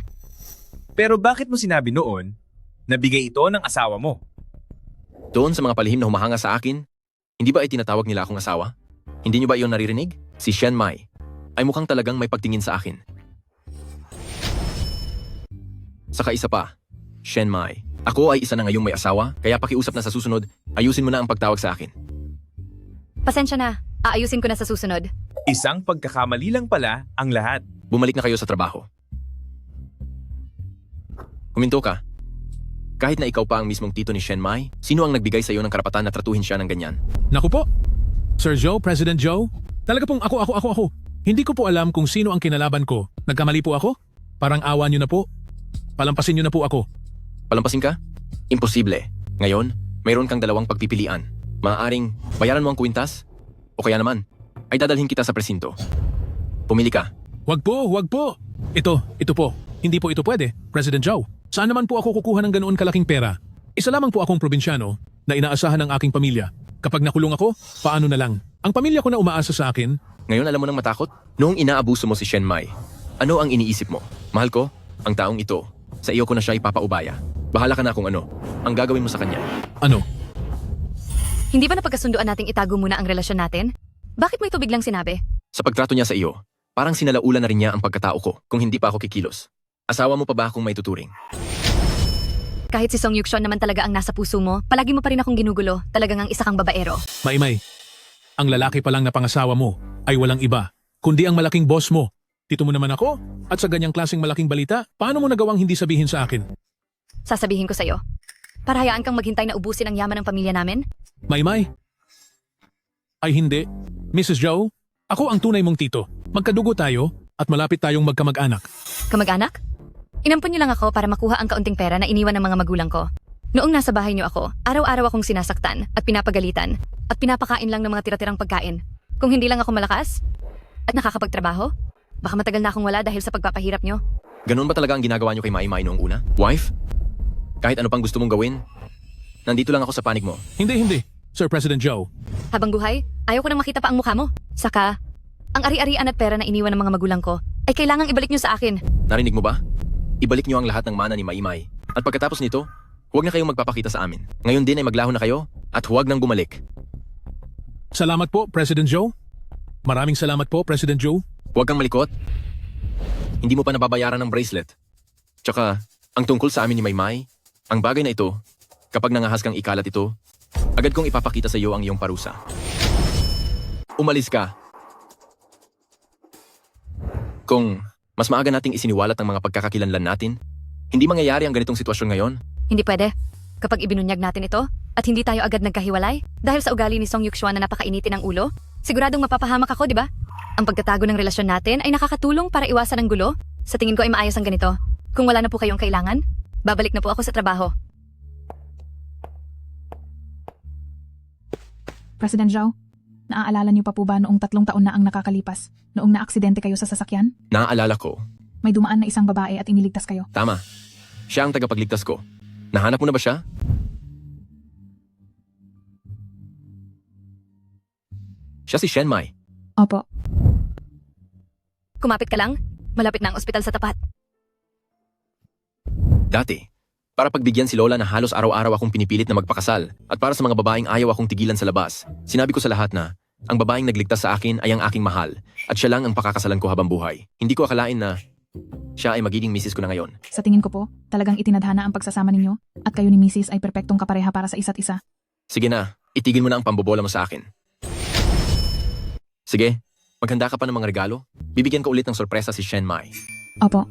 Pero bakit mo sinabi noon na bigay ito ng asawa mo? Doon sa mga palihim na humahanga sa akin, hindi ba ay tinatawag nila akong asawa? Hindi niyo ba iyon naririnig? Si Shen Mai ay mukhang talagang may pagtingin sa akin. Saka isa pa, Shen Mai, ako ay isa na ngayong may asawa, kaya pakiusap na sa susunod, ayusin mo na ang pagtawag sa akin. Pasensya na, aayusin ko na sa susunod. Isang pagkakamali lang pala ang lahat. Bumalik na kayo sa trabaho. Huminto ka. Kahit na ikaw pa ang mismong tito ni Shen Mai, sino ang nagbigay sa iyo ng karapatan na tratuhin siya ng ganyan? Naku po. Sir Joe, President Joe, talaga pong ako. Hindi ko po alam kung sino ang kinalaban ko. Nagkamali po ako? Parang awa niyo na po. Palampasin niyo na po ako. Palampasin ka? Imposible. Ngayon, mayroon kang dalawang pagpipilian. Maaaring bayaran mo ang kwintas, o kaya naman, ay dadalhin kita sa presinto. Pumili ka. Wag po. Ito po. Hindi po ito pwede, President Joe. Saan naman po ako kukuha ng ganoon kalaking pera? Isa lamang po akong probinsyano na inaasahan ng aking pamilya. Kapag nakulong ako, paano na lang? Ang pamilya ko na umaasa sa akin. Ngayon alam mo nang matakot? Noong inaabuso mo si Shen Mai, ano ang iniisip mo? Mahal ko, ang taong ito, sa iyo ko na siya ipapaubaya. Bahala ka na kung ano. Ang gagawin mo sa kanya. Ano? Hindi ba napagkasunduan nating itago muna ang relasyon natin? Bakit mo ito biglang sinabi? Sa pagtrato niya sa iyo, parang sinalaulan na rin niya ang pagkatao ko kung hindi pa ako kikilos. Asawa mo pa ba akong may tuturing? Kahit si Song Yukshan naman talaga ang nasa puso mo, palagi mo pa rin akong ginugulo. Talagang ang isa kang babaero. Maymay, ang lalaki pa lang na pangasawa mo ay walang iba, kundi ang malaking boss mo. Tito mo naman ako, at sa ganyang klaseng malaking balita, paano mo nagawang hindi sabihin sa akin? Sasabihin ko sa'yo. Para hayaan kang maghintay na ubusin ang yaman ng pamilya namin? Maymay? Ay hindi. Mrs. Joe, ako ang tunay mong tito. Magkadugo tayo at malapit tayong magkamag-anak. Kamag-anak? Inampun niyo lang ako para makuha ang kaunting pera na iniwan ng mga magulang ko. Noong nasa bahay niyo ako, araw-araw akong sinasaktan at pinapagalitan at pinapakain lang ng mga tira-tirang pagkain. Kung hindi lang ako malakas at nakakapagtrabaho, baka matagal na akong wala dahil sa pagpapahirap niyo. Ganun ba talaga ang ginagawa niyo kay Maymay noong una? Wife? Kahit ano pang gusto mong gawin, nandito lang ako sa panig mo. Hindi, Sir President Joe. Habang buhay, ayaw ko nang makita pa ang mukha mo. Saka, ang ari-arian at pera na iniwan ng mga magulang ko ay kailangang ibalik niyo sa akin. Narinig mo ba? Ibalik niyo ang lahat ng mana ni Maymay. At pagkatapos nito, huwag na kayong magpapakita sa amin. Ngayon din ay maglaho na kayo at huwag nang bumalik. Salamat po, President Joe. Maraming salamat po, President Joe. Huwag kang malikot. Hindi mo pa nababayaran ng bracelet. Tsaka, ang tungkol sa amin ni Maymay, ang bagay na ito, kapag nangahas kang ikalat ito, agad kong ipapakita sa iyo ang iyong parusa. Umalis ka. Kung mas maaga nating isiniwalat ang mga pagkakakilanlan natin, hindi mangyayari ang ganitong sitwasyon ngayon. Hindi pwede. Kapag ibinunyag natin ito, at hindi tayo agad nagkahiwalay, dahil sa ugali ni Song Yukshan na napakainitin ng ulo, siguradong mapapahamak ako, di ba? Ang pagtatago ng relasyon natin ay nakakatulong para iwasan ang gulo. Sa tingin ko ay maayos ang ganito. Kung wala na po kayong kailangan, babalik na po ako sa trabaho. President Zhao, naaalala niyo pa po ba noong 3 taon na ang nakakalipas, noong naaksidente kayo sa sasakyan? Naaalala ko, May dumaan na isang babae at iniligtas kayo. Tama. Siya ang tagapagligtas ko. Nahanap mo na ba siya? Siya si Shenmai. Opo. Kumapit ka lang. Malapit na ang ospital sa tapat. Dati, para pagbigyan si Lola na halos araw-araw akong pinipilit na magpakasal at para sa mga babaeng ayaw akong tigilan sa labas, sinabi ko sa lahat na ang babaeng nagligtas sa akin ay ang aking mahal at siya lang ang pakakasalan ko habang buhay. Hindi ko akalain na siya ay magiging misis ko na ngayon. Sa tingin ko po, talagang itinadhana ang pagsasama ninyo at kayo ni Mrs. ay perpektong kapareha para sa isa't isa. Sige na, itigil mo na ang pambobola mo sa akin. Sige, maghanda ka pa ng mga regalo. Bibigyan ko ulit ng sorpresa si Shenmai. Opo.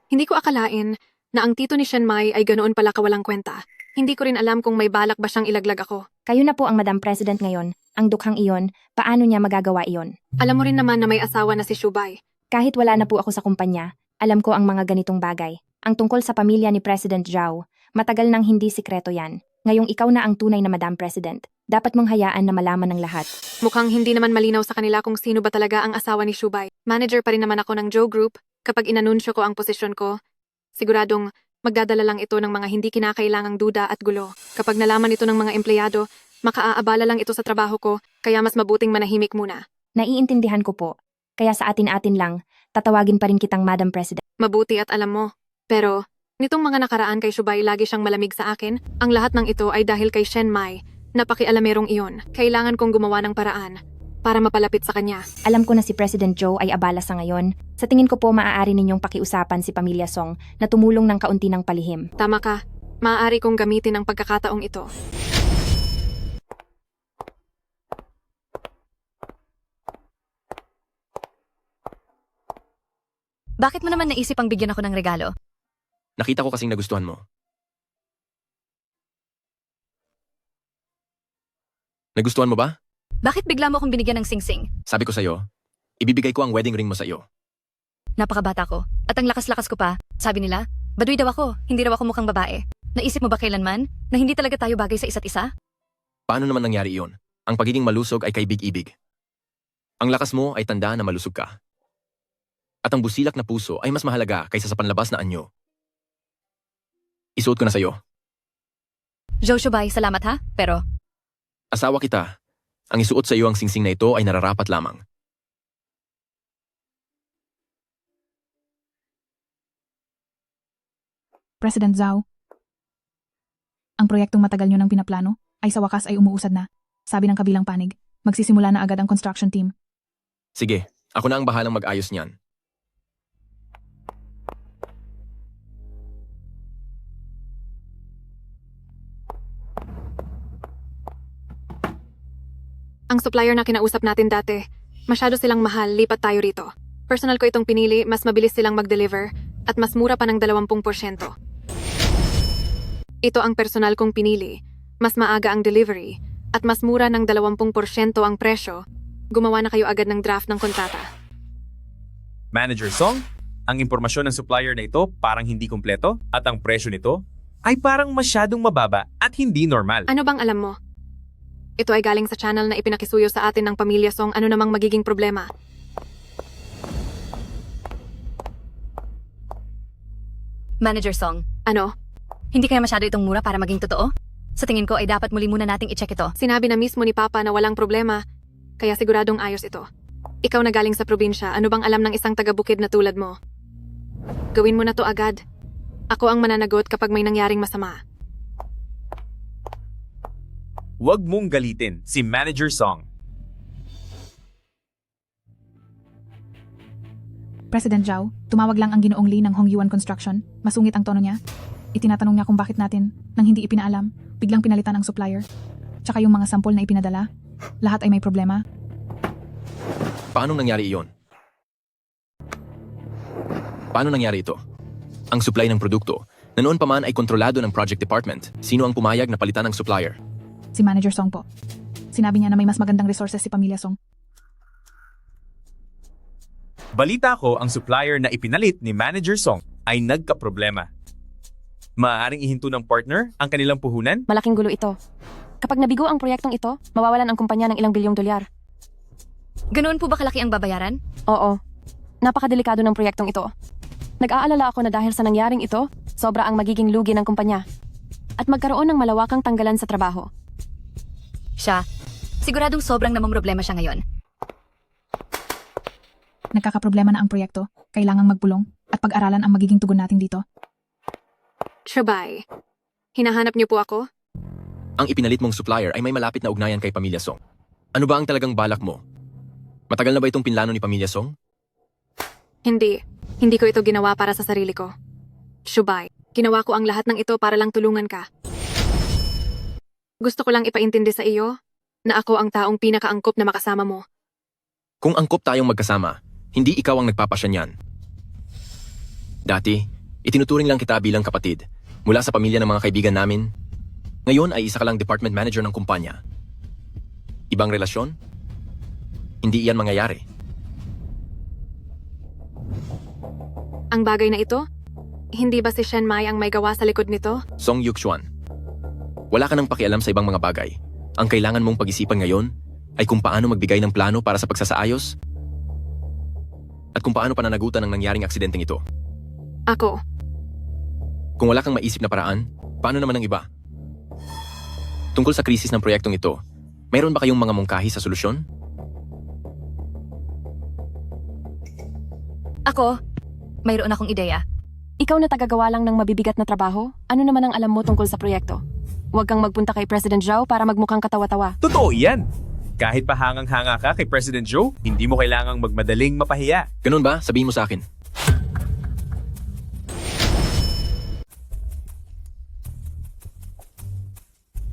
Hindi ko akalain na ang tito ni Shenmai ay ganoon pala kawalang kwenta. Hindi ko rin alam kung may balak ba siyang ilaglag ako. Kayo na po ang Madam President ngayon. Ang dukhang iyon, paano niya magagawa iyon? Alam mo rin naman na may asawa na si Shubay. Kahit wala na po ako sa kumpanya, alam ko ang mga ganitong bagay. Ang tungkol sa pamilya ni President Zhao, matagal nang hindi sikreto yan. Ngayong ikaw na ang tunay na Madam President, dapat mong hayaan na malaman ng lahat. Mukhang hindi naman malinaw sa kanila kung sino ba talaga ang asawa ni Shubay. Manager pa rin naman ako ng Joe Group. Kapag inanunsyo ko ang posisyon ko, siguradong magdadala lang ito ng mga hindi kinakailangang duda at gulo. Kapag nalaman ito ng mga empleyado, makaaabala lang ito sa trabaho ko, kaya mas mabuting manahimik muna. Naiintindihan ko po. Kaya sa atin-atin lang, tatawagin pa rin kitang Madam President. Mabuti at alam mo. Pero, nitong mga nakaraan kay Shubay lagi siyang malamig sa akin, ang lahat ng ito ay dahil kay Shenmai, na pakialamerong iyon. Kailangan kong gumawa ng paraan para mapalapit sa kanya. Alam ko na si President Joe ay abala sa ngayon. Sa tingin ko po maaari ninyong pakiusapan si Pamilya Song na tumulong ng kaunti ng palihim. Tama ka, maaari kong gamitin ang pagkakataong ito. Bakit mo naman naisip ang bigyan ako ng regalo? Nakita ko kasing nagustuhan mo. Nagustuhan mo ba? Bakit bigla mo akong binigyan ng singsing? Sabi ko sa'yo, ibibigay ko ang wedding ring mo sa iyo. Napakabata ko. At ang lakas-lakas ko pa. Sabi nila, baduy daw ako. Hindi daw ako mukhang babae. Naisip mo ba kailanman na hindi talaga tayo bagay sa isa't isa? Paano naman nangyari iyon? Ang pagiging malusog ay kaibig-ibig. Ang lakas mo ay tanda na malusog ka. At ang busilak na puso ay mas mahalaga kaysa sa panlabas na anyo. Isuot ko na sa'yo. Joe Shubay, salamat ha. Pero, Asawa kita. Ang isuot sa iyo ang singsing na ito ay nararapat lamang. President Zhao, ang proyektong matagal nyo nang pinaplano ay sa wakas ay umuusad na. Sabi ng kabilang panig, magsisimula na agad ang construction team. Sige, ako na ang bahalang mag-ayos niyan. Ang supplier na kinausap natin dati, masyado silang mahal, lipat tayo rito. Personal ko itong pinili, mas mabilis silang mag-deliver at mas mura pa ng 20%. Ito ang personal kong pinili, mas maaga ang delivery at mas mura ng 20% ang presyo. Gumawa na kayo agad ng draft ng kontrata. Manager Song, ang impormasyon ng supplier na ito parang hindi kumpleto at ang presyo nito ay parang masyadong mababa at hindi normal. Ano bang alam mo? Ito ay galing sa channel na ipinakisuyo sa atin ng Pamilya Song, ano namang magiging problema. Manager Song, Ano? hindi kaya masyado itong mura para maging totoo? Sa tingin ko ay dapat muli muna nating i-check ito. Sinabi na mismo ni Papa na walang problema, kaya siguradong ayos ito. Ikaw na galing sa probinsya, ano bang alam ng isang taga-bukid na tulad mo? Gawin mo na to agad. Ako ang mananagot kapag may nangyaring masama. Huwag mong galitin si Manager Song. President Zhao, tumawag lang ang Ginoong Lee ng Hong Yuan Construction. Masungit ang tono niya. Itinatanong niya kung bakit natin, nang hindi ipinaalam, biglang pinalitan ang supplier. Tsaka yung mga sampol na ipinadala, lahat ay may problema. Paano nangyari iyon? Paano nangyari ito? Ang supply ng produkto, na noon pa man ay kontrolado ng project department. Sino ang pumayag na palitan ng supplier? Si Manager Song po. Sinabi niya na may mas magandang resources si Pamilya Song. Balita ko ang supplier na ipinalit ni Manager Song ay nagka-problema. Maaaring ihinto ng partner ang kanilang puhunan? Malaking gulo ito. Kapag nabigo ang proyektong ito, mawawalan ang kumpanya ng ilang bilyong dolyar. Ganoon po ba kalaki ang babayaran? Oo. Napakadelikado ng proyektong ito. Nag-aalala ako na dahil sa nangyaring ito, sobra ang magiging lugi ng kumpanya. At magkaroon ng malawakang tanggalan sa trabaho. Siya. Siguradong sobrang namumroblema siya ngayon. Nagkakaproblema na ang proyekto. Kailangang magpulong at pag-aralan ang magiging tugon natin dito. Shubay, hinahanap niyo po ako? Ang ipinalit mong supplier ay may malapit na ugnayan kay Pamilya Song. Ano ba ang talagang balak mo? Matagal na ba itong pinlano ni Pamilya Song? Hindi. Hindi ko ito ginawa para sa sarili ko. Shubay, ginawa ko ang lahat ng ito para lang tulungan ka. Gusto ko lang ipaintindi sa iyo na ako ang taong pinakaangkop na makasama mo. Kung angkop tayong magkasama, hindi ikaw ang nagpapasya niyan. Dati, itinuturing lang kita bilang kapatid mula sa pamilya ng mga kaibigan namin. Ngayon ay isa ka lang department manager ng kumpanya. Ibang relasyon? Hindi iyan mangyayari. Ang bagay na ito, hindi ba si Shen Mai ang may gawa sa likod nito? Song Yuxuan. Wala ka nang pakialam sa ibang mga bagay. Ang kailangan mong pag-isipan ngayon ay kung paano magbigay ng plano para sa pagsasaayos at kung paano pananagutan ng nangyaring aksidenteng ito. Ako, Kung wala kang maisip na paraan, paano naman ang iba? Tungkol sa krisis ng proyektong ito, mayroon ba kayong mga mungkahi sa solusyon? Ako, mayroon akong ideya. Ikaw na tagagawa lang ng mabibigat na trabaho? Ano naman ang alam mo tungkol sa proyekto? Huwag kang magpunta kay President Zhao para magmukhang katawa-tawa. Totoo yan! Kahit pa hangang-hanga ka kay President Joe, hindi mo kailangang magmadaling mapahiya. Ganun ba? Sabihin mo sa akin.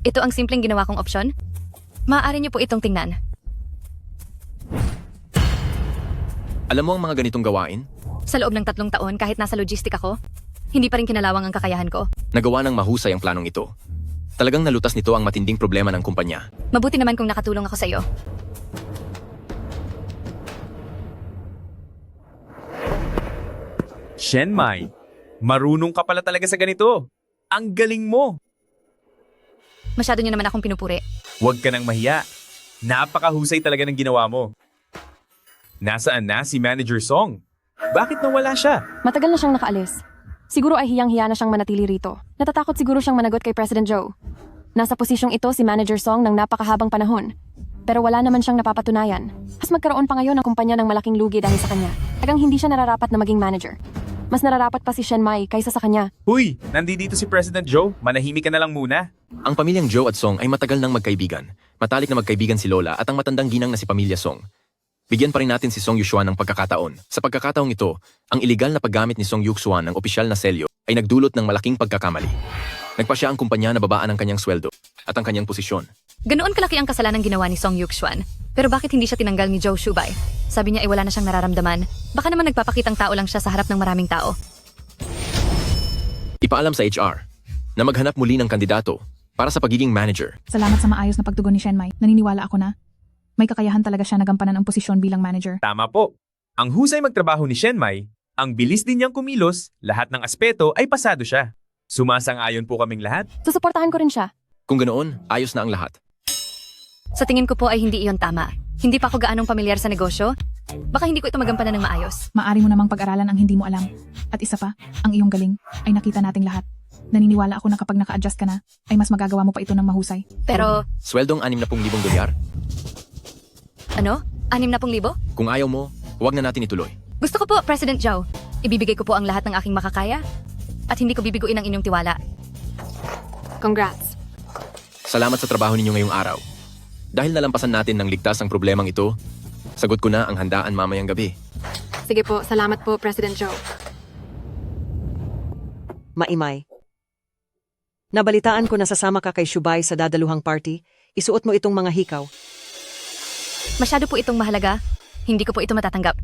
Ito ang simpleng ginawa kong opsyon. Maaari niyo po itong tingnan. Alam mo ang mga ganitong gawain? Sa loob ng 3 taon, kahit nasa logistic ako, hindi pa rin kinalawang ang kakayahan ko. Nagawa ng mahusay ang planong ito. Talagang nalutas nito ang matinding problema ng kumpanya. Mabuti naman kung nakatulong ako sa iyo. Shen Mai, marunong ka pala talaga sa ganito. Ang galing mo! Masyado niyo naman akong pinupuri. Huwag ka nang mahiya. Napakahusay talaga ng ginawa mo. Nasaan na si Manager Song? Bakit nawala siya? Matagal na siyang nakaalis. Siguro ay hiyang-hiya na siyang manatili rito. Natatakot siguro siyang managot kay President Joe. Nasa posisyong ito si Manager Song ng napakahabang panahon. Pero wala naman siyang napapatunayan. Mas magkaroon pa ngayon ang kumpanya ng malaking lugi dahil sa kanya. Tagang hindi siya nararapat na maging manager. Mas nararapat pa si Shen Mai kaysa sa kanya. Huy, nandito si President Joe. Manahimik ka na lang muna. Ang pamilyang Joe at Song ay matagal nang magkaibigan. Matalik na magkaibigan si Lola at ang matandang ginang na si Pamilya Song. Bigyan pa rin natin si Song Yuxuan ng pagkakataon. Sa pagkakataong ito, ang iligal na paggamit ni Song Yuxuan ng opisyal na selyo ay nagdulot ng malaking pagkakamali. Nagpa siya ang kumpanya na babaan ang kanyang sweldo at ang kanyang posisyon. Ganoon kalaki ang kasalanan ginawa ni Song Yuxuan. Pero bakit hindi siya tinanggal ni Joe Shubay? Sabi niya ay wala na siyang nararamdaman. Baka naman nagpapakitang tao lang siya sa harap ng maraming tao. Ipaalam sa HR na maghanap muli ng kandidato para sa pagiging manager. Salamat sa maayos na pagtugon ni Shen Mai. Naniniwala ako na may kakayahan talaga siya na gampanan ang posisyon bilang manager. Tama po. Ang husay magtrabaho ni Shen Mai, ang bilis din niyang kumilos, lahat ng aspeto ay pasado siya. Sumasang-ayon po kaming lahat. Susuportahan ko rin siya. Kung ganoon, ayos na ang lahat. Sa tingin ko po ay hindi iyon tama. Hindi pa ako gaanong pamilyar sa negosyo. Baka hindi ko ito magampanan ng maayos. Maari mo namang pag-aralan ang hindi mo alam. At isa pa, ang iyong galing ay nakita nating lahat. Naniniwala ako na kapag naka-adjust ka na, ay mas magagawa mo pa ito ng mahusay. Pero, Sweldong 60,000 dolyar? ano? 60,000? Kung ayaw mo, huwag na natin ituloy. Gusto ko po, President Zhao. Ibibigay ko po ang lahat ng aking makakaya. At hindi ko bibiguin ang inyong tiwala. Congrats. Salamat sa trabaho ninyo ngayong araw. Dahil nalampasan natin ng ligtas ang problemang ito, sagot ko na ang handaan mamayang gabi. Sige po, salamat po, President Joe. Maimay. Nabalitaan ko na sasama ka kay Shubay sa dadaluhang party. Isuot mo itong mga hikaw. Masyado po itong mahalaga. Hindi ko po ito matatanggap.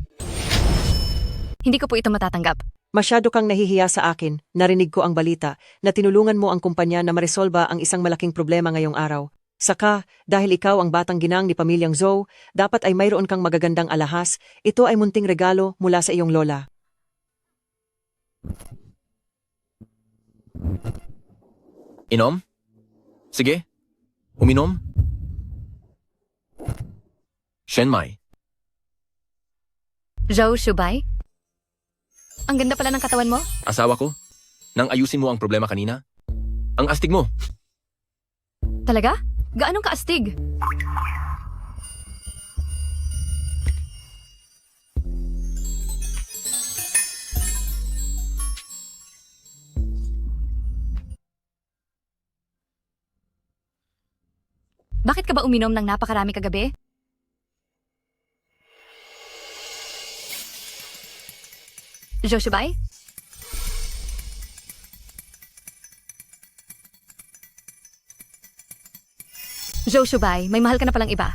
Hindi ko po ito matatanggap. Masyado kang nahihiya sa akin. Narinig ko ang balita na tinulungan mo ang kumpanya na maresolba ang isang malaking problema ngayong araw. Saka, dahil ikaw ang batang ginang ni Pamilyang Zhou, dapat ay mayroon kang magagandang alahas. Ito ay munting regalo mula sa iyong lola. Inom? Sige. Uminom? Shen Mai, Zhou Shubay? Ang ganda pala ng katawan mo. Asawa ko? Nang ayusin mo ang problema kanina? Ang astig mo! Talaga? Gaanong kaastig? Bakit ka ba uminom ng napakarami kagabi? Joshubay? Joshubay, may mahal ka na palang iba.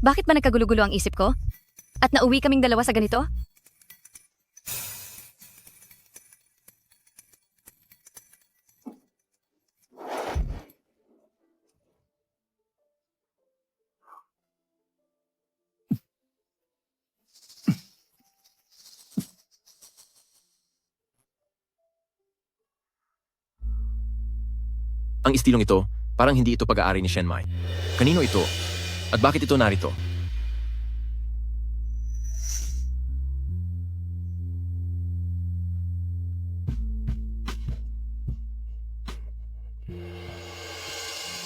Bakit ba nagkagulo-gulo ang isip ko? At nauwi kaming dalawa sa ganito? Ang istilong ito, parang hindi ito pag-aari ni Shenmai. Kanino ito? At bakit ito narito?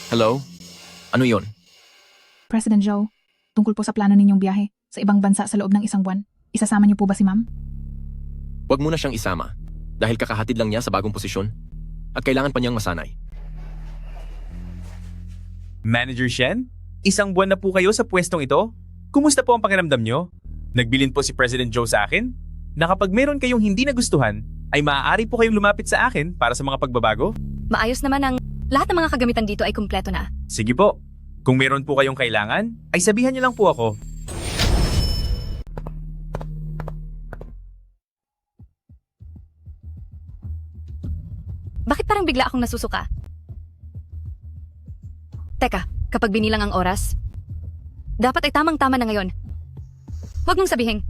Hello? Ano yon? President Joe, tungkol po sa plano ninyong biyahe sa ibang bansa sa loob ng isang buwan. Isasama niyo po ba si ma'am? Huwag mo na siyang isama dahil kakahatid lang niya sa bagong posisyon at kailangan pa niyang masanay. Manager Shen, isang buwan na po kayo sa pwestong ito? Kumusta po ang pakiramdam nyo? Nagbilin po si President Joe sa akin na kapag meron kayong hindi nagustuhan, ay maaari po kayong lumapit sa akin para sa mga pagbabago? Maayos naman ang lahat ng mga kagamitan dito ay kumpleto na. Sige po. Kung meron po kayong kailangan, ay sabihan niyo lang po ako. Bakit parang bigla akong nasusuka? Teka, kapag binilang ang oras, dapat ay tamang-tama na ngayon. Huwag mong sabihin.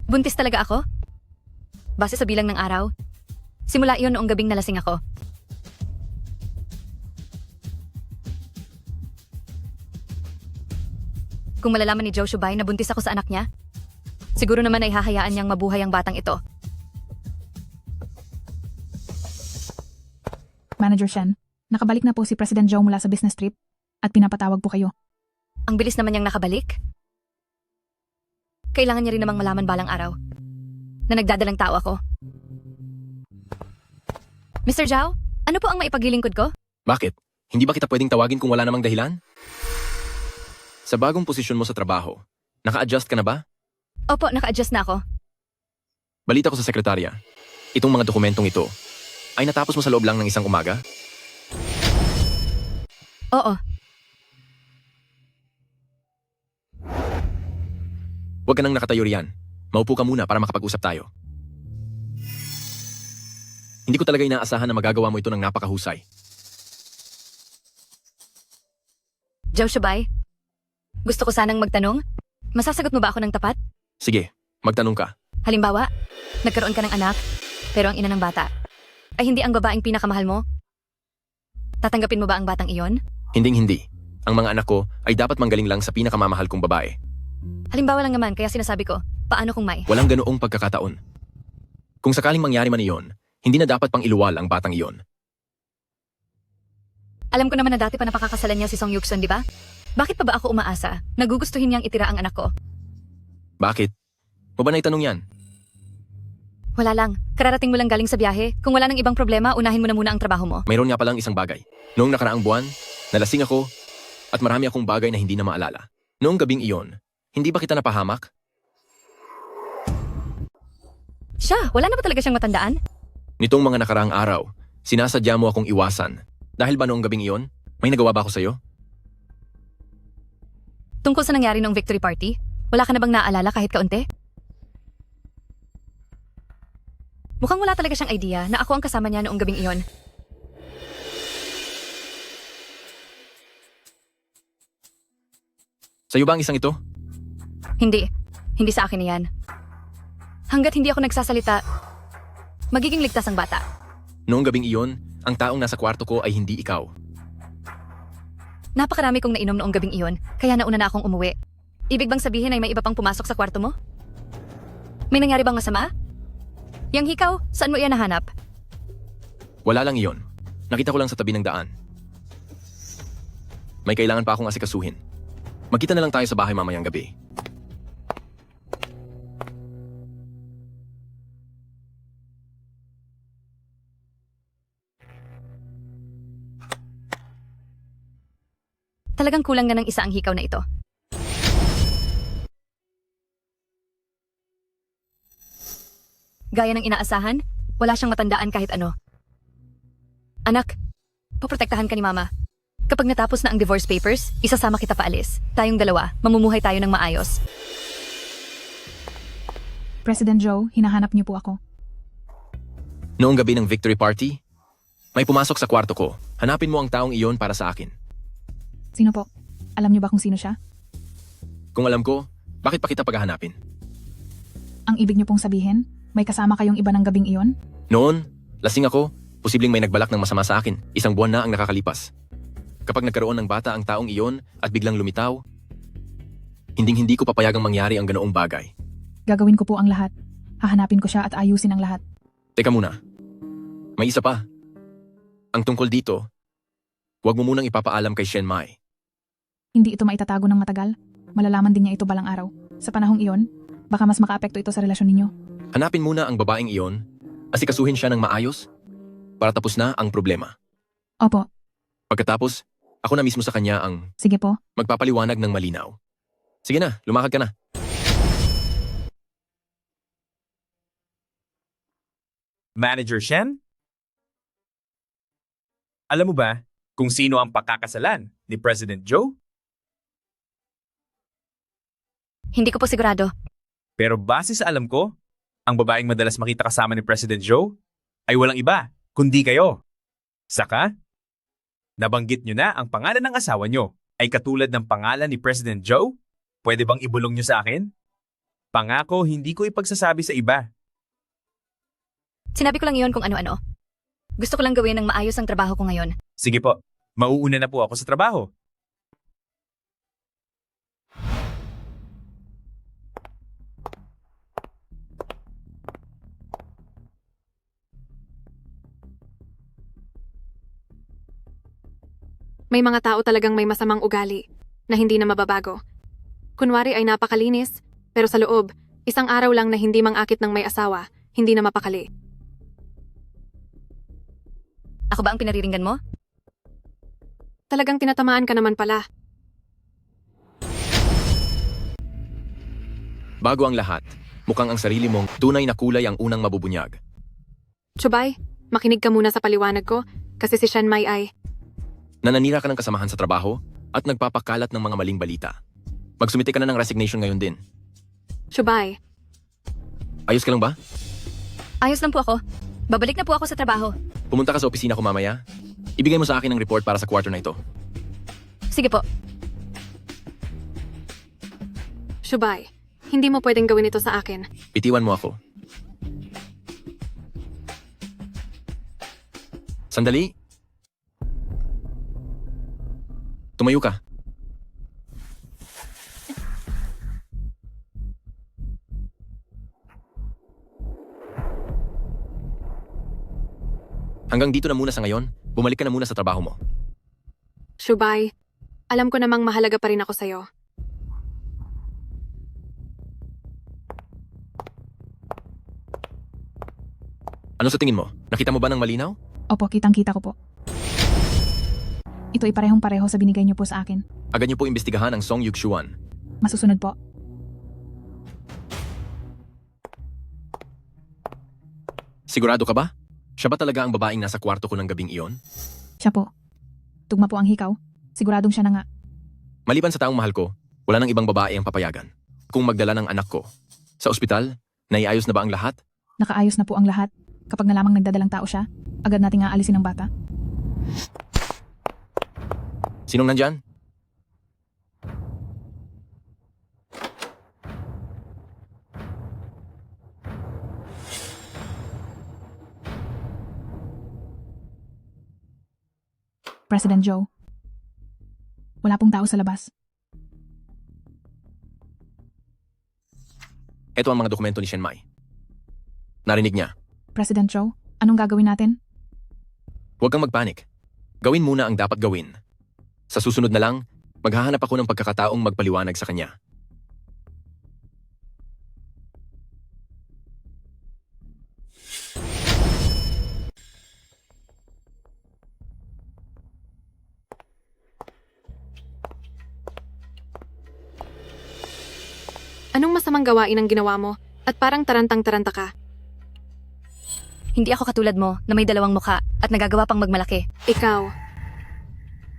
Buntis talaga ako? Base sa bilang ng araw, simula iyon noong gabing nalasing ako. Kung malalaman ni Joe Shubay na buntis ako sa anak niya, siguro naman ay hahayaan niyang mabuhay ang batang ito. Manager Shen, nakabalik na po si President Joe mula sa business trip at pinapatawag po kayo. Ang bilis naman niyang nakabalik. Kailangan niya rin namang malaman balang araw na nagdadalang tao ako. Mr. Zhao, ano po ang maipagilingkod ko? Bakit? Hindi ba kita pwedeng tawagin kung wala namang dahilan? Sa bagong posisyon mo sa trabaho, naka-adjust ka na ba? Opo, naka-adjust na ako. Balita ko sa sekretarya, itong mga dokumentong ito, ay natapos mo sa loob lang ng isang umaga? Oo, Huwag ka nang nakatayo riyan. Maupo ka muna para makapag-usap tayo. Hindi ko talaga inaasahan na magagawa mo ito ng napakahusay. Joe Shubay, gusto ko sanang magtanong, masasagot mo ba ako ng tapat? Sige, magtanong ka. Halimbawa, nagkaroon ka ng anak, pero ang ina ng bata ay hindi ang babaeng pinakamahal mo? Tatanggapin mo ba ang batang iyon? Hinding-hindi. Ang mga anak ko ay dapat manggaling lang sa pinakamamahal kong babae. Halimbawa lang naman, kaya sinasabi ko, paano kung may? Walang ganoong pagkakataon. Kung sakaling mangyari man iyon, hindi na dapat pang iluwal ang batang iyon. Alam ko naman na dati pa napakakasalan niya si Song Yukson, di ba? Bakit pa ba ako umaasa? Nagugustuhin niyang itira ang anak ko. Bakit? Mo ba naitanong yan? Wala lang. Kararating mo lang galing sa biyahe. Kung wala nang ibang problema, unahin mo na muna ang trabaho mo. Mayroon nga palang isang bagay. Noong nakaraang buwan, nalasing ako at marami akong bagay na hindi na maalala. Noong gabing iyon, hindi ba kita napahamak? Siya, wala na ba talaga siyang matandaan? Nitong mga nakaraang araw, sinasadya mo akong iwasan. Dahil ba noong gabing iyon, may nagawa ba ako sa'yo? Tungkol sa nangyari noong victory party, wala ka na bang naaalala kahit kaunti? Mukhang wala talaga siyang idea na ako ang kasama niya noong gabing iyon. Sa'yo ba ang isang ito? Hindi. Hindi sa akin yan. Hanggat hindi ako nagsasalita, magiging ligtas ang bata. Noong gabing iyon, ang taong nasa kwarto ko ay hindi ikaw. Napakarami kong nainom noong gabing iyon, kaya nauna na akong umuwi. Ibig bang sabihin ay may iba pang pumasok sa kwarto mo? May nangyari bang masama? Yang hikaw, saan mo iyan nahanap? Wala lang iyon. Nakita ko lang sa tabi ng daan. May kailangan pa akong asikasuhin. Magkita na lang tayo sa bahay mamayang gabi. Talagang kulang na ng isa ang hikaw na ito. Gaya ng inaasahan, wala siyang matandaan kahit ano. Anak, poprotektahan ka ni Mama. Kapag natapos na ang divorce papers, isasama kita paalis. Tayong dalawa, mamumuhay tayo ng maayos. President Joe, hinahanap niyo po ako. Noong gabi ng victory party, may pumasok sa kwarto ko. Hanapin mo ang taong iyon para sa akin. Sino po? Alam niyo ba kung sino siya? Kung alam ko, bakit pa kita paghahanapin? Ang ibig niyo pong sabihin, may kasama kayong iba ng gabing iyon? Noon, lasing ako. Posibleng may nagbalak ng masama sa akin. 1 buwan na ang nakakalipas. Kapag nagkaroon ng bata ang taong iyon at biglang lumitaw, hindi ko papayagang mangyari ang ganoong bagay. Gagawin ko po ang lahat. Hahanapin ko siya at ayusin ang lahat. Teka muna. May isa pa. Ang tungkol dito, huwag mo munang ipapaalam kay Shen Mai. Hindi ito maitatago ng matagal. Malalaman din niya ito balang araw. Sa panahong iyon, baka mas makaapekto ito sa relasyon ninyo. Hanapin muna ang babaeng iyon, asikasuhin siya ng maayos, para tapos na ang problema. Opo, Pagkatapos, ako na mismo sa kanya ang sige po. magpapaliwanag ng malinaw. Sige na, lumakad ka na. Manager Shen? Alam mo ba kung sino ang pakakasalan ni President Joe? Hindi ko po sigurado. Pero base sa alam ko, ang babaeng madalas makita kasama ni President Joe ay walang iba, kundi kayo. Saka, nabanggit nyo na ang pangalan ng asawa nyo ay katulad ng pangalan ni President Joe? Pwede bang ibulong nyo sa akin? Pangako, hindi ko ipagsasabi sa iba. Sinabi ko lang iyon kung ano-ano. Gusto ko lang gawin ng maayos ang trabaho ko ngayon. Sige po, mauuna na po ako sa trabaho. May mga tao talagang may masamang ugali na hindi na mababago. Kunwari ay napakalinis, pero sa loob, isang araw lang na hindi mangakit ng may asawa, hindi na mapakali. Ako ba ang pinariringgan mo? Talagang tinatamaan ka naman pala. Bago ang lahat, mukhang ang sarili mong tunay na kulay ang unang mabubunyag. Chubay, makinig ka muna sa paliwanag ko, kasi si Shen Mai ay... Nananira ka ng kasamahan sa trabaho at nagpapakalat ng mga maling balita. Magsumite ka na ng resignation ngayon din. Chubay, Ayos ka lang ba? Ayos lang po ako. Babalik na po ako sa trabaho. Pumunta ka sa opisina ko mamaya. Ibigay mo sa akin ang report para sa kwarto na ito. Sige po. Chubay, hindi mo pwedeng gawin ito sa akin. Bitiwan mo ako. Sandali. Tumayo ka. Hanggang dito na muna sa ngayon, bumalik ka na muna sa trabaho mo. Chubay, alam ko namang mahalaga pa rin ako sa'yo. Ano sa tingin mo? Nakita mo ba ng malinaw? Opo, kitang-kita ko po. Ito ay parehong-pareho sa binigay niyo po sa akin. Agad niyo po imbestigahan ang Song Yuxuan. Masusunod po. Sigurado ka ba? Siya ba talaga ang babaeng nasa kwarto ko ng gabing iyon? Siya po. Tugma po ang hikaw. Siguradong siya na nga. Maliban sa taong mahal ko, wala nang ibang babae ang papayagan. Kung magdala ng anak ko. Sa ospital, naiayos na ba ang lahat? Nakaayos na po ang lahat. Kapag nalamang nagdadalang tao siya, agad nating aalisin ang bata. Sinong nandyan? President Joe. Wala pong tao sa labas. Ito ang mga dokumento ni Shenmai. Narinig niya. President Joe, anong gagawin natin? Huwag kang magpanik. Gawin muna ang dapat gawin. Sa susunod na lang, maghahanap ako ng pagkakataong magpaliwanag sa kanya. Anong masamang gawain ang ginawa mo at parang tarantang-taranta ka? Hindi ako katulad mo na may dalawang mukha at nagagawa pang magmalaki. Ikaw,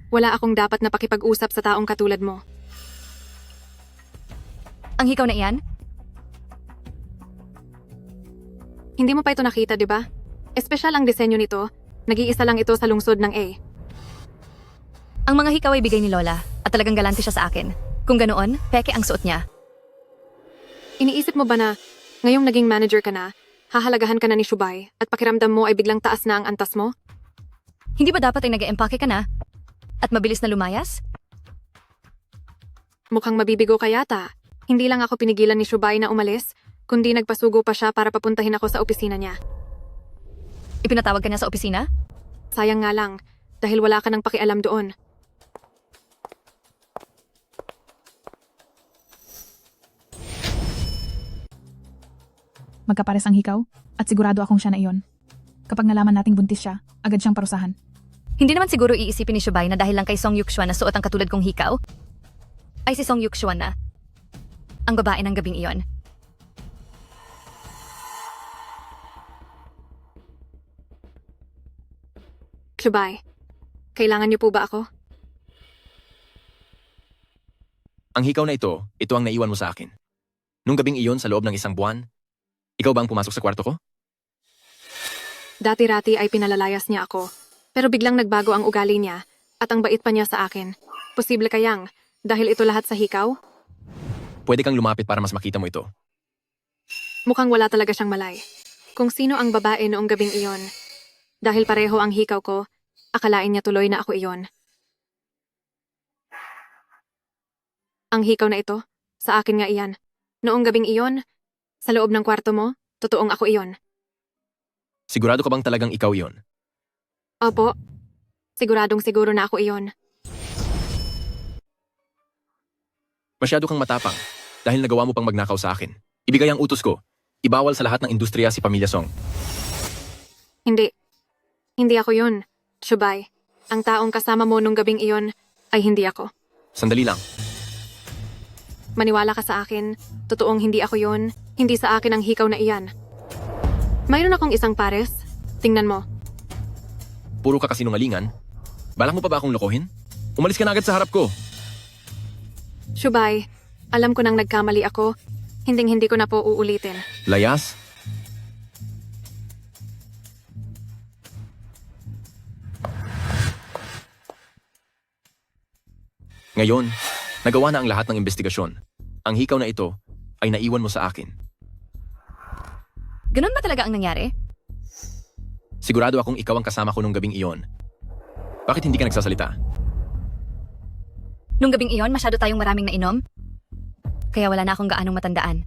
wala akong dapat na pakipag-usap sa taong katulad mo. Ang hikaw na iyan? Hindi mo pa ito nakita, di ba? Espesyal ang disenyo nito. Nag-iisa lang ito sa lungsod ng A. Ang mga hikaw ay bigay ni Lola at talagang galante siya sa akin. Kung ganoon, peke ang suot niya. Iniisip mo ba na ngayong naging manager ka na, hahalagahan ka na ni Shubay at pakiramdam mo ay biglang taas na ang antas mo? Hindi ba dapat ay nag-empake ka na? At mabilis na lumayas? Mukhang mabibigo ka yata. Hindi lang ako pinigilan ni Shubay na umalis, kundi nagpasugo pa siya para papuntahin ako sa opisina niya. Ipinatawag ka niya sa opisina? Sayang nga lang, dahil wala ka ng pakialam doon. Magkapares ang hikaw at sigurado akong siya na iyon. Kapag nalaman nating buntis siya, agad siyang parusahan. Hindi naman siguro iisipin ni Shubay na dahil lang kay Song Yukshuan na suot ang katulad kong hikaw, ay si Song Yukshuan na ang babae ng gabing iyon. Shubay, kailangan niyo po ba ako? Ang hikaw na ito ang naiwan mo sa akin. Nung gabing iyon sa loob ng isang buwan, ikaw ba ang pumasok sa kwarto ko? Dati-rati ay pinalalayas niya ako, pero biglang nagbago ang ugali niya at ang bait pa niya sa akin. Posible kayang dahil ito lahat sa hikaw? Pwede kang lumapit para mas makita mo ito. Mukhang wala talaga siyang malay. Kung sino ang babae noong gabing iyon. Dahil pareho ang hikaw ko, akalain niya tuloy na ako iyon. Ang hikaw na ito, sa akin nga iyan. Noong gabing iyon, sa loob ng kwarto mo, totoong ako iyon. Sigurado ka bang talagang ikaw iyon? Opo, siguradong siguro na ako iyon. Masyado kang matapang dahil nagawa mo pang magnakaw sa akin. Ibigay ang utos ko. Ibawal sa lahat ng industriya si Pamilya Song. Hindi. Hindi ako yun, Shubay. Ang taong kasama mo nung gabing iyon ay hindi ako. Sandali lang. Maniwala ka sa akin, totoong hindi ako yun, hindi sa akin ang hikaw na iyan. Mayroon akong isang pares. Tingnan mo. Puro ka kasinungalingan. Balak mo pa ba akong lokohin? Umalis ka na agad sa harap ko. Shubay, alam ko nang nagkamali ako. Hinding-hindi ko na po uulitin. Layas? Ngayon, nagawa na ang lahat ng investigasyon. Ang hikaw na ito ay naiwan mo sa akin. Ganun ba talaga ang nangyari? Sigurado akong ikaw ang kasama ko nung gabing iyon. Bakit hindi ka nagsasalita? Nung gabing iyon, masyado tayong maraming nainom. Kaya wala na akong gaanong matandaan.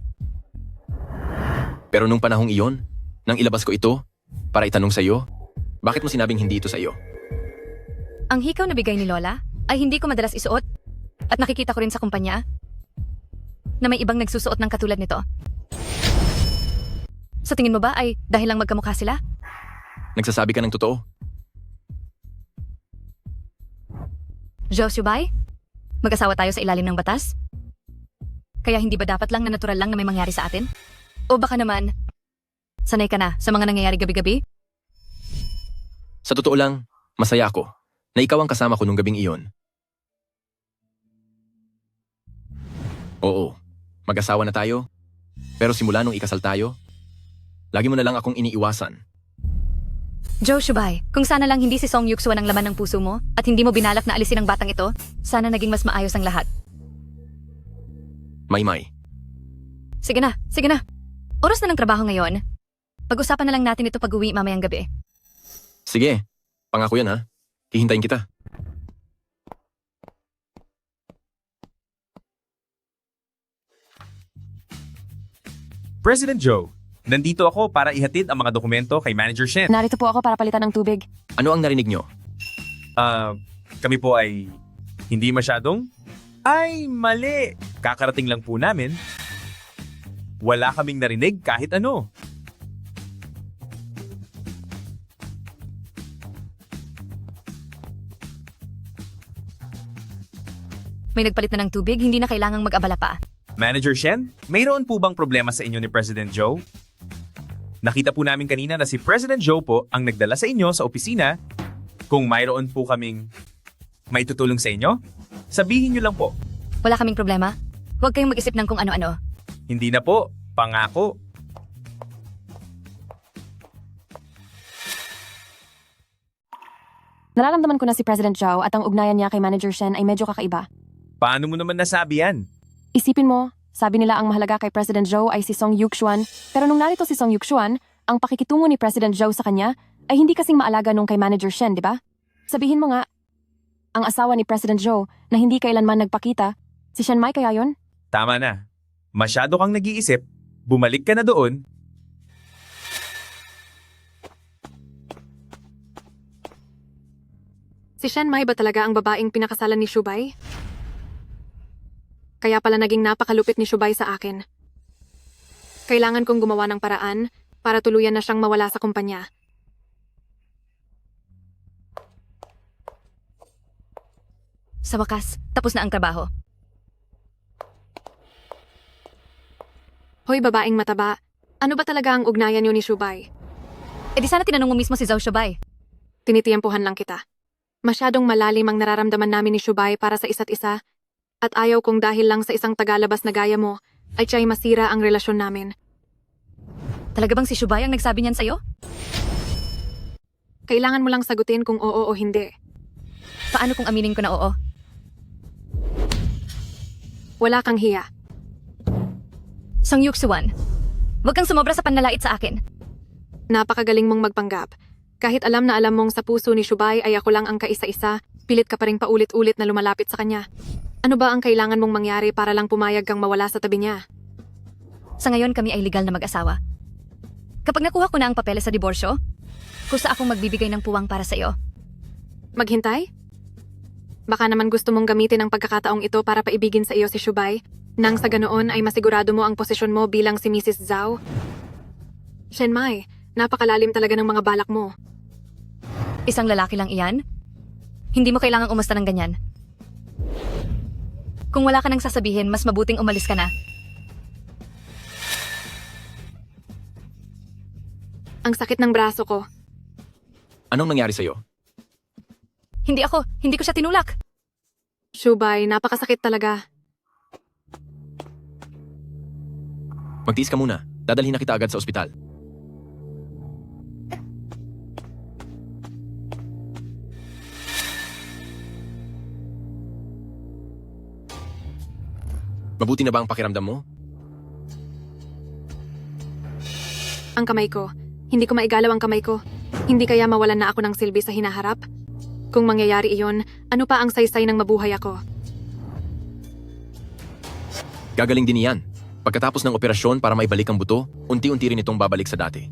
Pero nung panahong iyon, nang ilabas ko ito, para itanong sa iyo, bakit mo sinabing hindi ito sa iyo? Ang hikaw na bigay ni Lola ay hindi ko madalas isuot at nakikita ko rin sa kumpanya na may ibang nagsusuot ng katulad nito. Sa tingin mo ba ay dahil lang magkamukha sila? Nagsasabi ka ng totoo? Joe Shubay? Mag-asawa tayo sa ilalim ng batas? Kaya hindi ba dapat lang na natural lang na may mangyari sa atin? O baka naman, sanay ka na sa mga nangyayari gabi-gabi? Sa totoo lang, masaya ako na ikaw ang kasama ko nung gabing iyon. Oo, mag-asawa na tayo. Pero simula nung ikasal tayo, lagi mo na lang akong iniiwasan. Joe Shubay, kung sana lang hindi si Song Yukshuan ang laman ng puso mo at hindi mo binalak na alisin ang batang ito, sana naging mas maayos ang lahat. Maymay. Sige na, sige na. Oras na ng trabaho ngayon. Pag-usapan na lang natin ito pag-uwi mamayang gabi. Sige, pangako yan ha. Hihintayin kita. President Joe, nandito ako para ihatid ang mga dokumento kay Manager Shen. Narito po ako para palitan ng tubig. Ano ang narinig nyo? Kami po ay hindi masyadong... Ay, mali! Kakarating lang po namin. Wala kaming narinig kahit ano. May nagpalit na ng tubig, hindi na kailangang mag-abala pa. Manager Shen, mayroon po bang problema sa inyo ni President Joe? Nakita po namin kanina na si President Joe po ang nagdala sa inyo sa opisina. Kung mayroon po kaming maitutulong sa inyo, sabihin nyo lang po. Wala kaming problema. Huwag kayong mag-isip ng kung ano-ano. Hindi na po, pangako. Nararamdaman ko na si President Zhao at ang ugnayan niya kay Manager Shen ay medyo kakaiba. Paano mo naman nasabi yan? Isipin mo, sabi nila ang mahalaga kay President Zhao ay si Song Yuxuan, pero nung narito si Song Yuxuan, ang pakikitungo ni President Zhao sa kanya ay hindi kasing maalaga nung kay Manager Shen, di ba? Sabihin mo nga, ang asawa ni President Zhao na hindi kailanman nagpakita, si Shen Mai kaya yon? Tama na. Masyado kang nag-iisip. Bumalik ka na doon. Si Shen Mai ba talaga ang babaeng pinakasalan ni Shubay? Kaya pala naging napakalupit ni Shubay sa akin. Kailangan kong gumawa ng paraan para tuluyan na siyang mawala sa kumpanya. Sa wakas, tapos na ang trabaho. Hoy babaeng mataba, ano ba talaga ang ugnayan niyo ni Shubay? E di sana tinanong mo mismo si Zhao Shubay. Tinitiyempuhan lang kita. Masyadong malalim ang nararamdaman namin ni Shubay para sa isa't isa at ayaw kong dahil lang sa isang tagalabas na gaya mo ay tiya'y masira ang relasyon namin. Talaga bang si Shubay ang nagsabi niyan sa'yo? Kailangan mo lang sagutin kung oo o hindi. Paano kung aminin ko na oo? Wala kang hiya. Song Yuxuan, huwag kang sumobra sa panlalait sa akin. Napakagaling mong magpanggap. Kahit alam na alam mong sa puso ni Shubay ay ako lang ang kaisa-isa, pilit ka pa rin paulit-ulit na lumalapit sa kanya. Ano ba ang kailangan mong mangyari para lang pumayag kang mawala sa tabi niya? Sa ngayon kami ay legal na mag-asawa. Kapag nakuha ko na ang papeles sa diborsyo, kusa akong magbibigay ng puwang para sa iyo. Maghintay? Baka naman gusto mong gamitin ang pagkakataong ito para paibigin sa iyo si Shubay, nang sa ganoon ay masigurado mo ang posisyon mo bilang si Mrs. Zhao. Shen Mai, napakalalim talaga ng mga balak mo. Isang lalaki lang iyan? Hindi mo kailangang umusta ng ganyan. Kung wala ka nang sasabihin, mas mabuting umalis ka na. Ang sakit ng braso ko. Anong nangyari sa'yo? Hindi ko siya tinulak. Shubay, napakasakit talaga. Magtiis ka muna. Dadalhin na kita agad sa ospital. Mabuti na ba ang pakiramdam mo? Ang kamay ko. Hindi ko maigalaw ang kamay ko. Hindi kaya mawalan na ako ng silbi sa hinaharap? Kung mangyayari iyon, ano pa ang saysay ng mabuhay ako? Gagaling din iyan. Pagkatapos ng operasyon para maibalik ang buto, unti-unti rin itong babalik sa dati.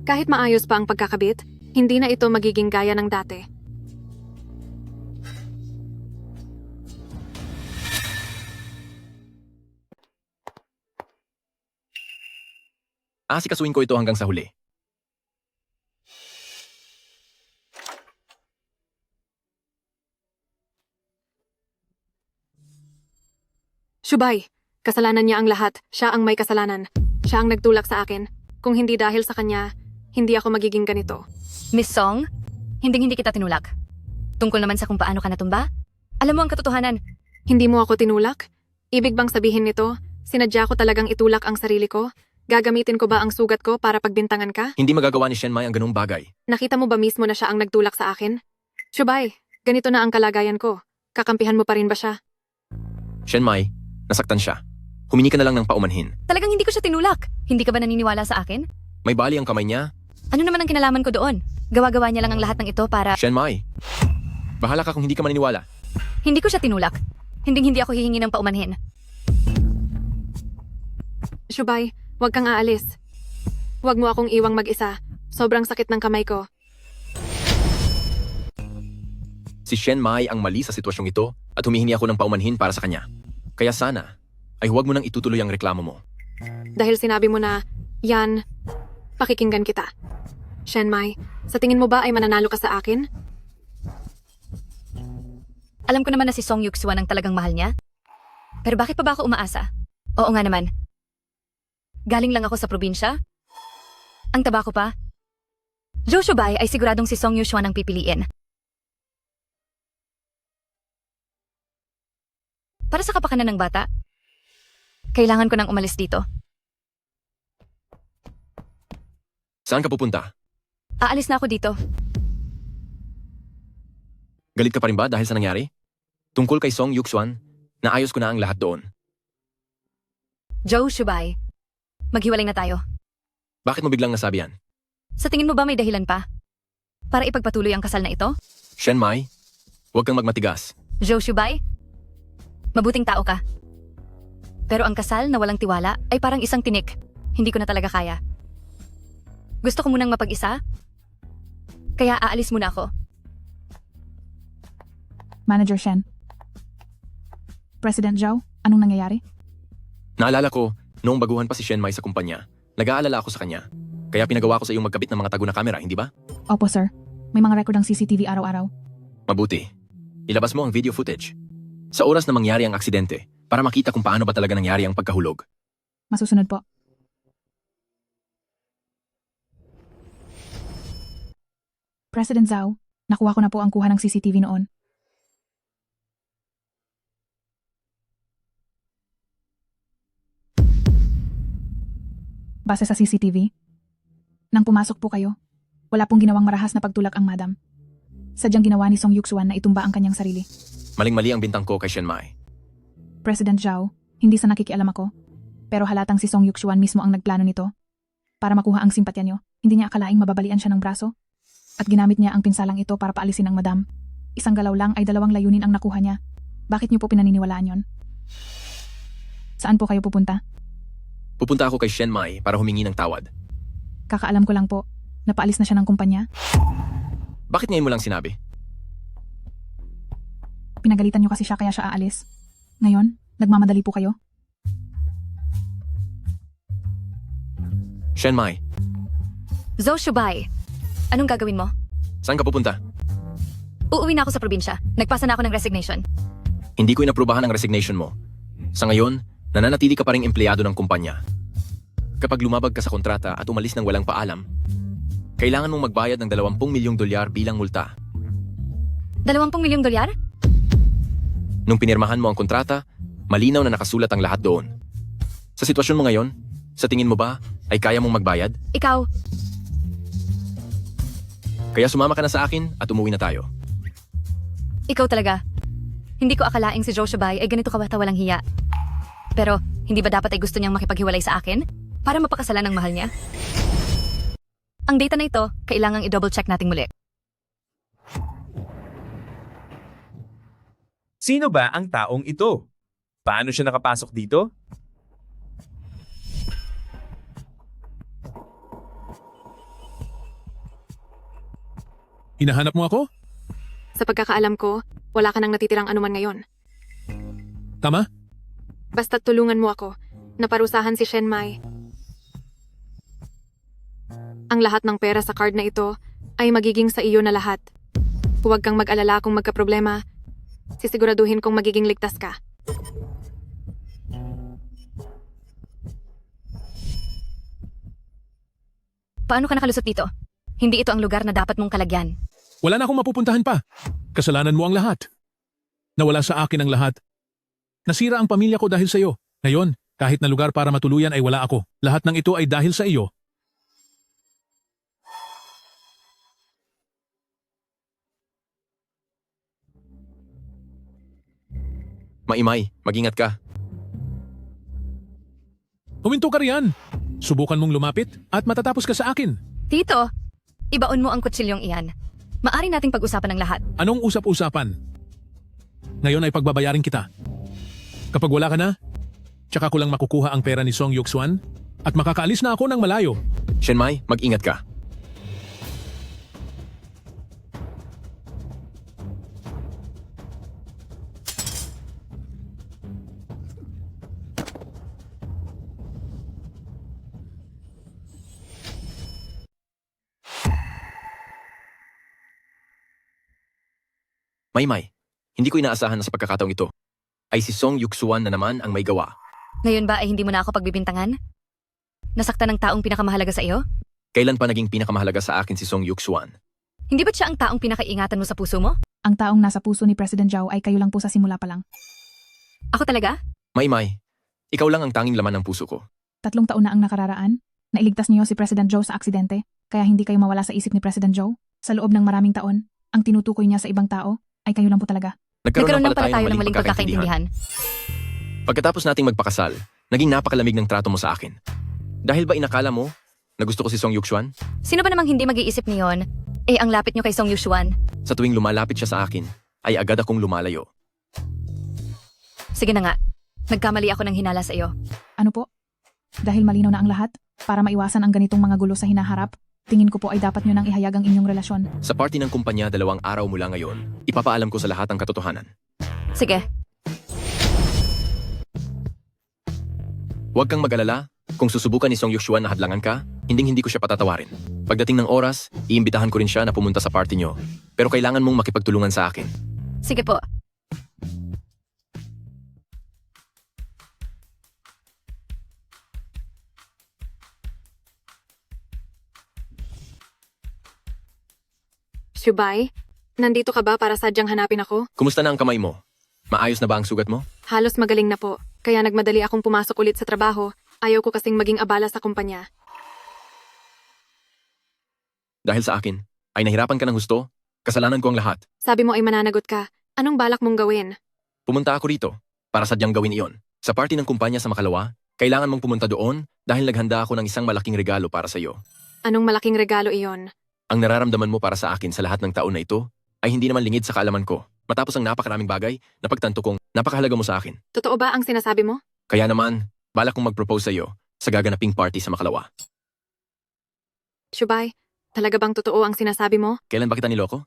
Kahit maayos pa ang pagkakabit, hindi na ito magiging gaya ng dati. Aasikasuhin ko ito hanggang sa huli. Shubay, kasalanan niya ang lahat. Siya ang may kasalanan. Siya ang nagtulak sa akin. Kung hindi dahil sa kanya, hindi ako magiging ganito. Miss Song, hindi kita tinulak. Tungkol naman sa kung paano ka natumba? Alam mo ang katotohanan. Hindi mo ako tinulak? Ibig bang sabihin nito, sinadya ko talagang itulak ang sarili ko? Gagamitin ko ba ang sugat ko para pagbintangan ka? Hindi magagawa ni Shen Mai ang ganung bagay. Nakita mo ba mismo na siya ang nagtulak sa akin? Shubay, ganito na ang kalagayan ko. Kakampihan mo pa rin ba siya? Shen Mai, nasaktan siya. Humingi ka na lang ng paumanhin. Talagang hindi ko siya tinulak. Hindi ka ba naniniwala sa akin? May bali ang kamay niya. Ano naman ang kinalaman ko doon? Gawa-gawa niya lang ang lahat ng ito para... Shen Mai, bahala ka kung hindi ka maniniwala. Hindi ko siya tinulak. Hindi ako hihingi ng paumanhin. Shubay, Huwag kang aalis. Huwag mo akong iwang mag-isa. Sobrang sakit ng kamay ko. Si Shen Mai ang mali sa sitwasyong ito at humihingi ako ng paumanhin para sa kanya. Kaya sana ay huwag mo nang itutuloy ang reklamo mo. Dahil sinabi mo na, yan, pakikinggan kita. Shen Mai, sa tingin mo ba ay mananalo ka sa akin? Alam ko naman na si Song Yuxuan ang talagang mahal niya. Pero bakit pa ba ako umaasa? Oo nga naman. Galing lang ako sa probinsya. Ang taba ko pa. Zhou Shubai ay siguradong si Song Yuxuan ang pipiliin. Para sa kapakanan ng bata, kailangan ko nang umalis dito. Saan ka pupunta? Aalis na ako dito. Galit ka pa rin ba dahil sa nangyari? Tungkol kay Song Yuxuan, naayos ko na ang lahat doon. Zhou Shubai, maghiwalay na tayo. Bakit mo biglang nasabi yan? Sa tingin mo ba may dahilan pa? Para ipagpatuloy ang kasal na ito? Shen Mai, huwag kang magmatigas. Zhou Shubai, mabuting tao ka. Pero ang kasal na walang tiwala ay parang isang tinik. Hindi ko na talaga kaya. Gusto ko munang mapag-isa. Kaya aalis muna ako. Manager Shen. President Zhao, anong nangyayari? Naalala ko, noong baguhan pa si Shen Mai sa kumpanya, nag-aalala ako sa kanya. Kaya pinagawa ko sa iyong magkabit ng mga tago na kamera, hindi ba? Opo sir, may mga record ng CCTV araw-araw. Mabuti. Ilabas mo ang video footage. Sa oras na mangyari ang aksidente, para makita kung paano ba talaga nangyari ang pagkahulog. Masusunod po. President Zhao, nakuha ko na po ang kuha ng CCTV noon. Base sa CCTV, nang pumasok po kayo, wala pong ginawang marahas na pagtulak ang madam. Sadyang ginawa ni Song Yuxuan na itumba ang kanyang sarili. Maling-mali ang bintang ko kay Shen Mai. President Zhao, hindi sa nakikialam ako, pero halatang si Song Yuxuan mismo ang nagplano nito. Para makuha ang simpatya niyo, hindi niya akalaing mababalian siya ng braso. At ginamit niya ang pinsalang ito para paalisin ang madam. Isang galaw lang ay dalawang layunin ang nakuha niya. Bakit niyo po pinaniniwalaan yon? Saan po kayo pupunta? Pupunta ako kay Shen Mai para humingi ng tawad. Kakaalam ko lang po, napaalis na siya ng kumpanya. Bakit ngayon mo lang sinabi? Pinagalitan niyo kasi siya kaya siya aalis. Ngayon, nagmamadali po kayo. Shen Mai, Zhou Shubai, anong gagawin mo? saan ka pupunta? Uuwi na ako sa probinsya. Nagpasa na ako ng resignation. Hindi ko inaprubahan ang resignation mo. Sa ngayon, nananatili ka pa ring empleyado ng kumpanya. Kapag lumabag ka sa kontrata at umalis ng walang paalam, kailangan mong magbayad ng 20 milyong dolyar bilang multa. 20 milyong dolyar? Nung pinirmahan mo ang kontrata, malinaw na nakasulat ang lahat doon. Sa sitwasyon mo ngayon, sa tingin mo ba ay kaya mong magbayad? Ikaw, Kaya sumama ka na sa akin at umuwi na tayo. ikaw talaga. Hindi ko akalaing si Zhou Shubai ay ganito kabata walang hiya. Pero, hindi ba dapat ay gusto niyang makipaghiwalay sa akin? Para mapakasalan ng mahal niya? Ang data na ito, kailangang i-double check nating muli. Sino ba ang taong ito? Paano siya nakapasok dito? Hinahanap mo ako? Sa pagkakaalam ko, wala ka nang natitirang anuman ngayon. Tama? Basta't tulungan mo ako. Naparusahan si Shen Mai. Ang lahat ng pera sa card na ito ay magiging sa iyo na lahat. Huwag kang mag-alala kung magkaproblema. Sisiguraduhin kong magiging ligtas ka. Paano ka nakalusot dito? Hindi ito ang lugar na dapat mong kalagyan. Wala na akong mapupuntahan pa. Kasalanan mo ang lahat. Nawala sa akin ang lahat. Nasira ang pamilya ko dahil sa iyo. Ngayon, kahit na lugar para matuluyan ay wala ako. Lahat ng ito ay dahil sa iyo. Maimay, mag-ingat ka. Huminto ka riyan. Subukan mong lumapit at matatapos ka sa akin. Tito, ibaon mo ang kutsilyong iyan. Maari nating pag-usapan ng lahat. Anong usap-usapan? Ngayon ay pagbabayarin kita. Kapag wala ka na, tsaka ko lang makukuha ang pera ni Song Yuxuan At makakaalis na ako ng malayo. Shenmai, mag-ingat ka. Maymay, hindi ko inaasahan na sa pagkakataong ito ay si Song Yuksuan na naman ang may gawa. Ngayon ba ay hindi mo na ako pagbibintangan? Nasaktan ng taong pinakamahalaga sa iyo? Kailan pa naging pinakamahalaga sa akin si Song Yuksuan? Hindi ba't siya ang taong pinakaingatan mo sa puso mo? Ang taong nasa puso ni President Zhao ay kayo lang po sa simula pa lang. Ako talaga? Maymay, ikaw lang ang tanging laman ng puso ko. 3 taon na ang nakararaan. Nailigtas niyo si President Zhao sa aksidente, kaya hindi kayo mawala sa isip ni President Zhao. Sa loob ng maraming taon, ang tinutukoy niya sa ibang tao ay kayo lang po talaga. Nagkaroon lang pala tayo ng maling pagkakaintindihan. Pagkatapos nating magpakasal, naging napakalamig ng trato mo sa akin. Dahil ba inakala mo na gusto ko si Song Yuksuan? Sino ba namang hindi mag-iisip niyon? Eh, ang lapit niyo kay Song Yushuan. Sa tuwing lumalapit siya sa akin, ay agad akong lumalayo. Sige na nga. Nagkamali ako ng hinala sa iyo. Ano po? Dahil malinaw na ang lahat, para maiwasan ang ganitong mga gulo sa hinaharap, tingin ko po ay dapat nyo nang ihayag ang inyong relasyon. Sa party ng kumpanya 2 araw mula ngayon, ipapaalam ko sa lahat ang katotohanan. Sige. Huwag kang mag-alala, kung susubukan ni Song Yushuan na hadlangan ka, hindi ko siya patatawarin. Pagdating ng oras, iimbitahan ko rin siya na pumunta sa party nyo. Pero kailangan mong makipagtulungan sa akin. Sige po. Shubay, nandito ka ba para sadyang hanapin ako? Kumusta na ang kamay mo? Maayos na ba ang sugat mo? Halos magaling na po, kaya nagmadali akong pumasok ulit sa trabaho. Ayaw ko kasing maging abala sa kumpanya. Dahil sa akin, ay nahirapan ka ng husto, kasalanan ko ang lahat. Sabi mo ay mananagot ka. Anong balak mong gawin? Pumunta ako rito, para sadyang gawin iyon. Sa party ng kumpanya sa Makalawa, kailangan mong pumunta doon dahil naghanda ako ng isang malaking regalo para sa iyo. Anong malaking regalo iyon? Ang nararamdaman mo para sa akin sa lahat ng taon na ito ay hindi naman lingid sa kaalaman ko. Matapos ang napakaraming bagay, napagtanto kong napakahalaga mo sa akin. Totoo ba ang sinasabi mo? Kaya naman, balak kong mag-propose sa iyo sa gaganaping party sa Makalawa. Shubay, talaga bang totoo ang sinasabi mo? Kailan ba kita niloko?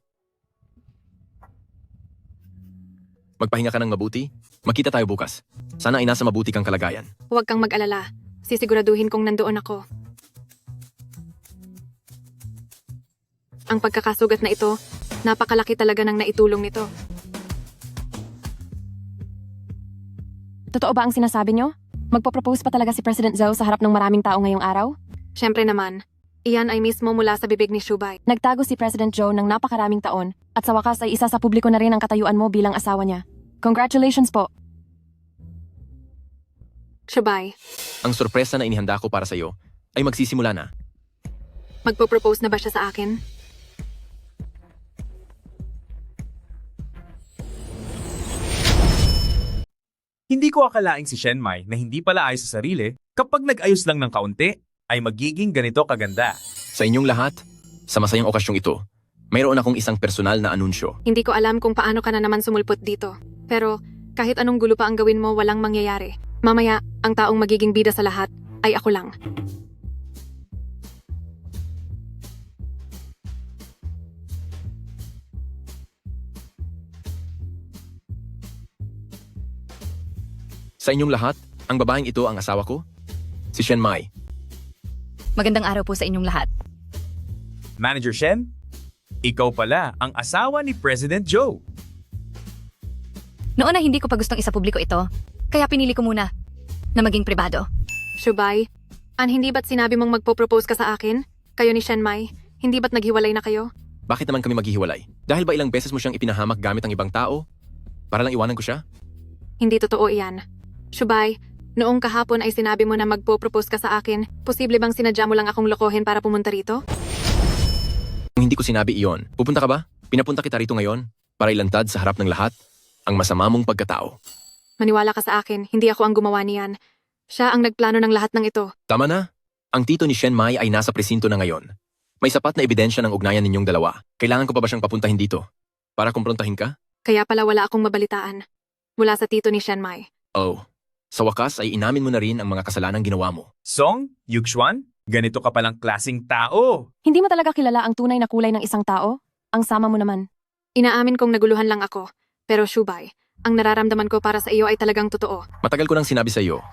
Magpahinga ka ng mabuti. Makita tayo bukas. Sana ay nasa mabuti kang kalagayan. Huwag kang mag-alala. Sisiguraduhin kong nandoon ako. Ang pagkakasugat na ito, napakalaki talaga ng naitulong nito. Totoo ba ang sinasabi nyo? Magpo-propose pa talaga si President Zhao sa harap ng maraming tao ngayong araw? Siyempre naman, iyan ay mismo mula sa bibig ni Shubay. Nagtago si President Zhao ng napakaraming taon at sa wakas ay isa sa publiko na rin ang katayuan mo bilang asawa niya. Congratulations po! Shubay, Ang sorpresa na inihanda ko para sa iyo ay magsisimula na. magpo-propose na ba siya sa akin? Hindi ko akalaing si Shenmai na hindi pala ayos sa sarili, kapag nag-ayos lang ng kaunti, ay magiging ganito kaganda. Sa inyong lahat, sa masayang okasyong ito, mayroon akong isang personal na anunsyo. Hindi ko alam kung paano ka na naman sumulpot dito. Pero kahit anong gulo pa ang gawin mo, walang mangyayari. Mamaya, ang taong magiging bida sa lahat ay ako lang. Sa inyong lahat, ang babaeng ito ang asawa ko, si Shenmai. Magandang araw po sa inyong lahat. Manager Shen, ikaw pala ang asawa ni President Joe. Noon na hindi ko pa gustong isapubliko ito, kaya pinili ko muna na maging pribado. Shubay, hindi ba't sinabi mong magpo-propose ka sa akin? Kayo ni Shenmai, hindi ba't naghiwalay na kayo? Bakit naman kami maghihiwalay? Dahil ba ilang beses mo siyang ipinahamak gamit ang ibang tao? Para lang iwanan ko siya? Hindi totoo iyan. Shubay, noong kahapon ay sinabi mo na magpo-propose ka sa akin. Posible bang sinadya mo lang akong lokohin para pumunta rito? Kung hindi ko sinabi iyon, pupunta ka ba? Pinapunta kita rito ngayon para ilantad sa harap ng lahat ang masama mong pagkatao. Maniwala ka sa akin, hindi ako ang gumawa niyan. Siya ang nagplano ng lahat ng ito. Tama na. Ang tito ni Shenmai ay nasa presinto na ngayon. May sapat na ebidensya ng ugnayan ninyong dalawa. Kailangan ko pa ba siyang papuntahin dito? Para kumprontahin ka? Kaya pala wala akong mabalitaan. Mula sa tito ni Shenmai. Oh, Sa wakas ay inamin mo na rin ang mga kasalanang ginawa mo. Song, Yuxuan, ganito ka palang klasing tao. Hindi mo talaga kilala ang tunay na kulay ng isang tao? Ang sama mo naman. Inaamin kong naguluhan lang ako. Pero Shubay, ang nararamdaman ko para sa iyo ay talagang totoo. Matagal ko nang sinabi sa iyo.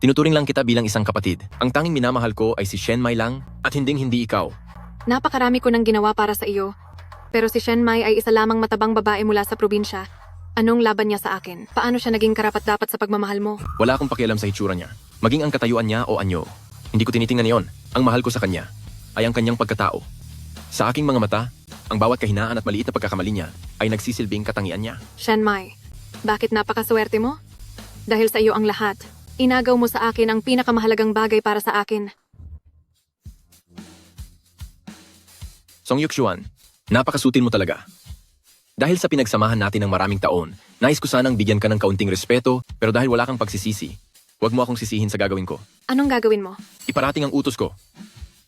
Tinuturing lang kita bilang isang kapatid. Ang tanging minamahal ko ay si Shen Mai lang at hindi ikaw. Napakarami ko nang ginawa para sa iyo. Pero si Shen Mai ay isa lamang matabang babae mula sa probinsya. Anong laban niya sa akin? Paano siya naging karapat-dapat sa pagmamahal mo? Wala akong pakialam sa hitsura niya. Maging ang katayuan niya o anyo. Hindi ko tinitingnan iyon. Ang mahal ko sa kanya ay ang kanyang pagkatao. Sa aking mga mata, ang bawat kahinaan at maliit na pagkakamali niya ay nagsisilbing katangian niya. Shen Mai, bakit napakaswerte mo? Dahil sa iyo ang lahat. Inagaw mo sa akin ang pinakamahalagang bagay para sa akin. Song Yuxuan, napakasutin mo talaga. Dahil sa pinagsamahan natin ng maraming taon, nais ko sanang bigyan ka ng kaunting respeto, pero dahil wala kang pagsisisi, huwag mo akong sisihin sa gagawin ko. Anong gagawin mo? Iparating ang utos ko.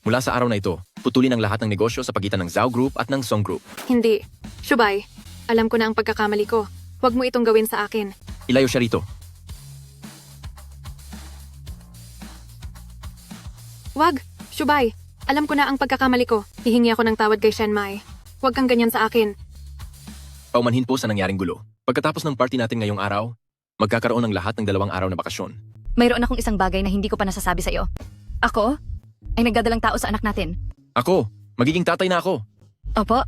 Mula sa araw na ito, putulin ang lahat ng negosyo sa pagitan ng Zhao Group at ng Song Group. Hindi. Shubay, alam ko na ang pagkakamali ko. Huwag mo itong gawin sa akin. Ilayo siya rito. Wag! Shubay, alam ko na ang pagkakamali ko. Hihingi ako ng tawad kay Shen Mai. Huwag kang ganyan sa akin. Paumanhin po sa nangyaring gulo. Pagkatapos ng party natin ngayong araw, magkakaroon ng lahat ng 2 araw na bakasyon. Mayroon akong isang bagay na hindi ko pa nasasabi sa iyo. Ako ay nagdadalang tao sa anak natin. Ako, magiging tatay na ako. Opo,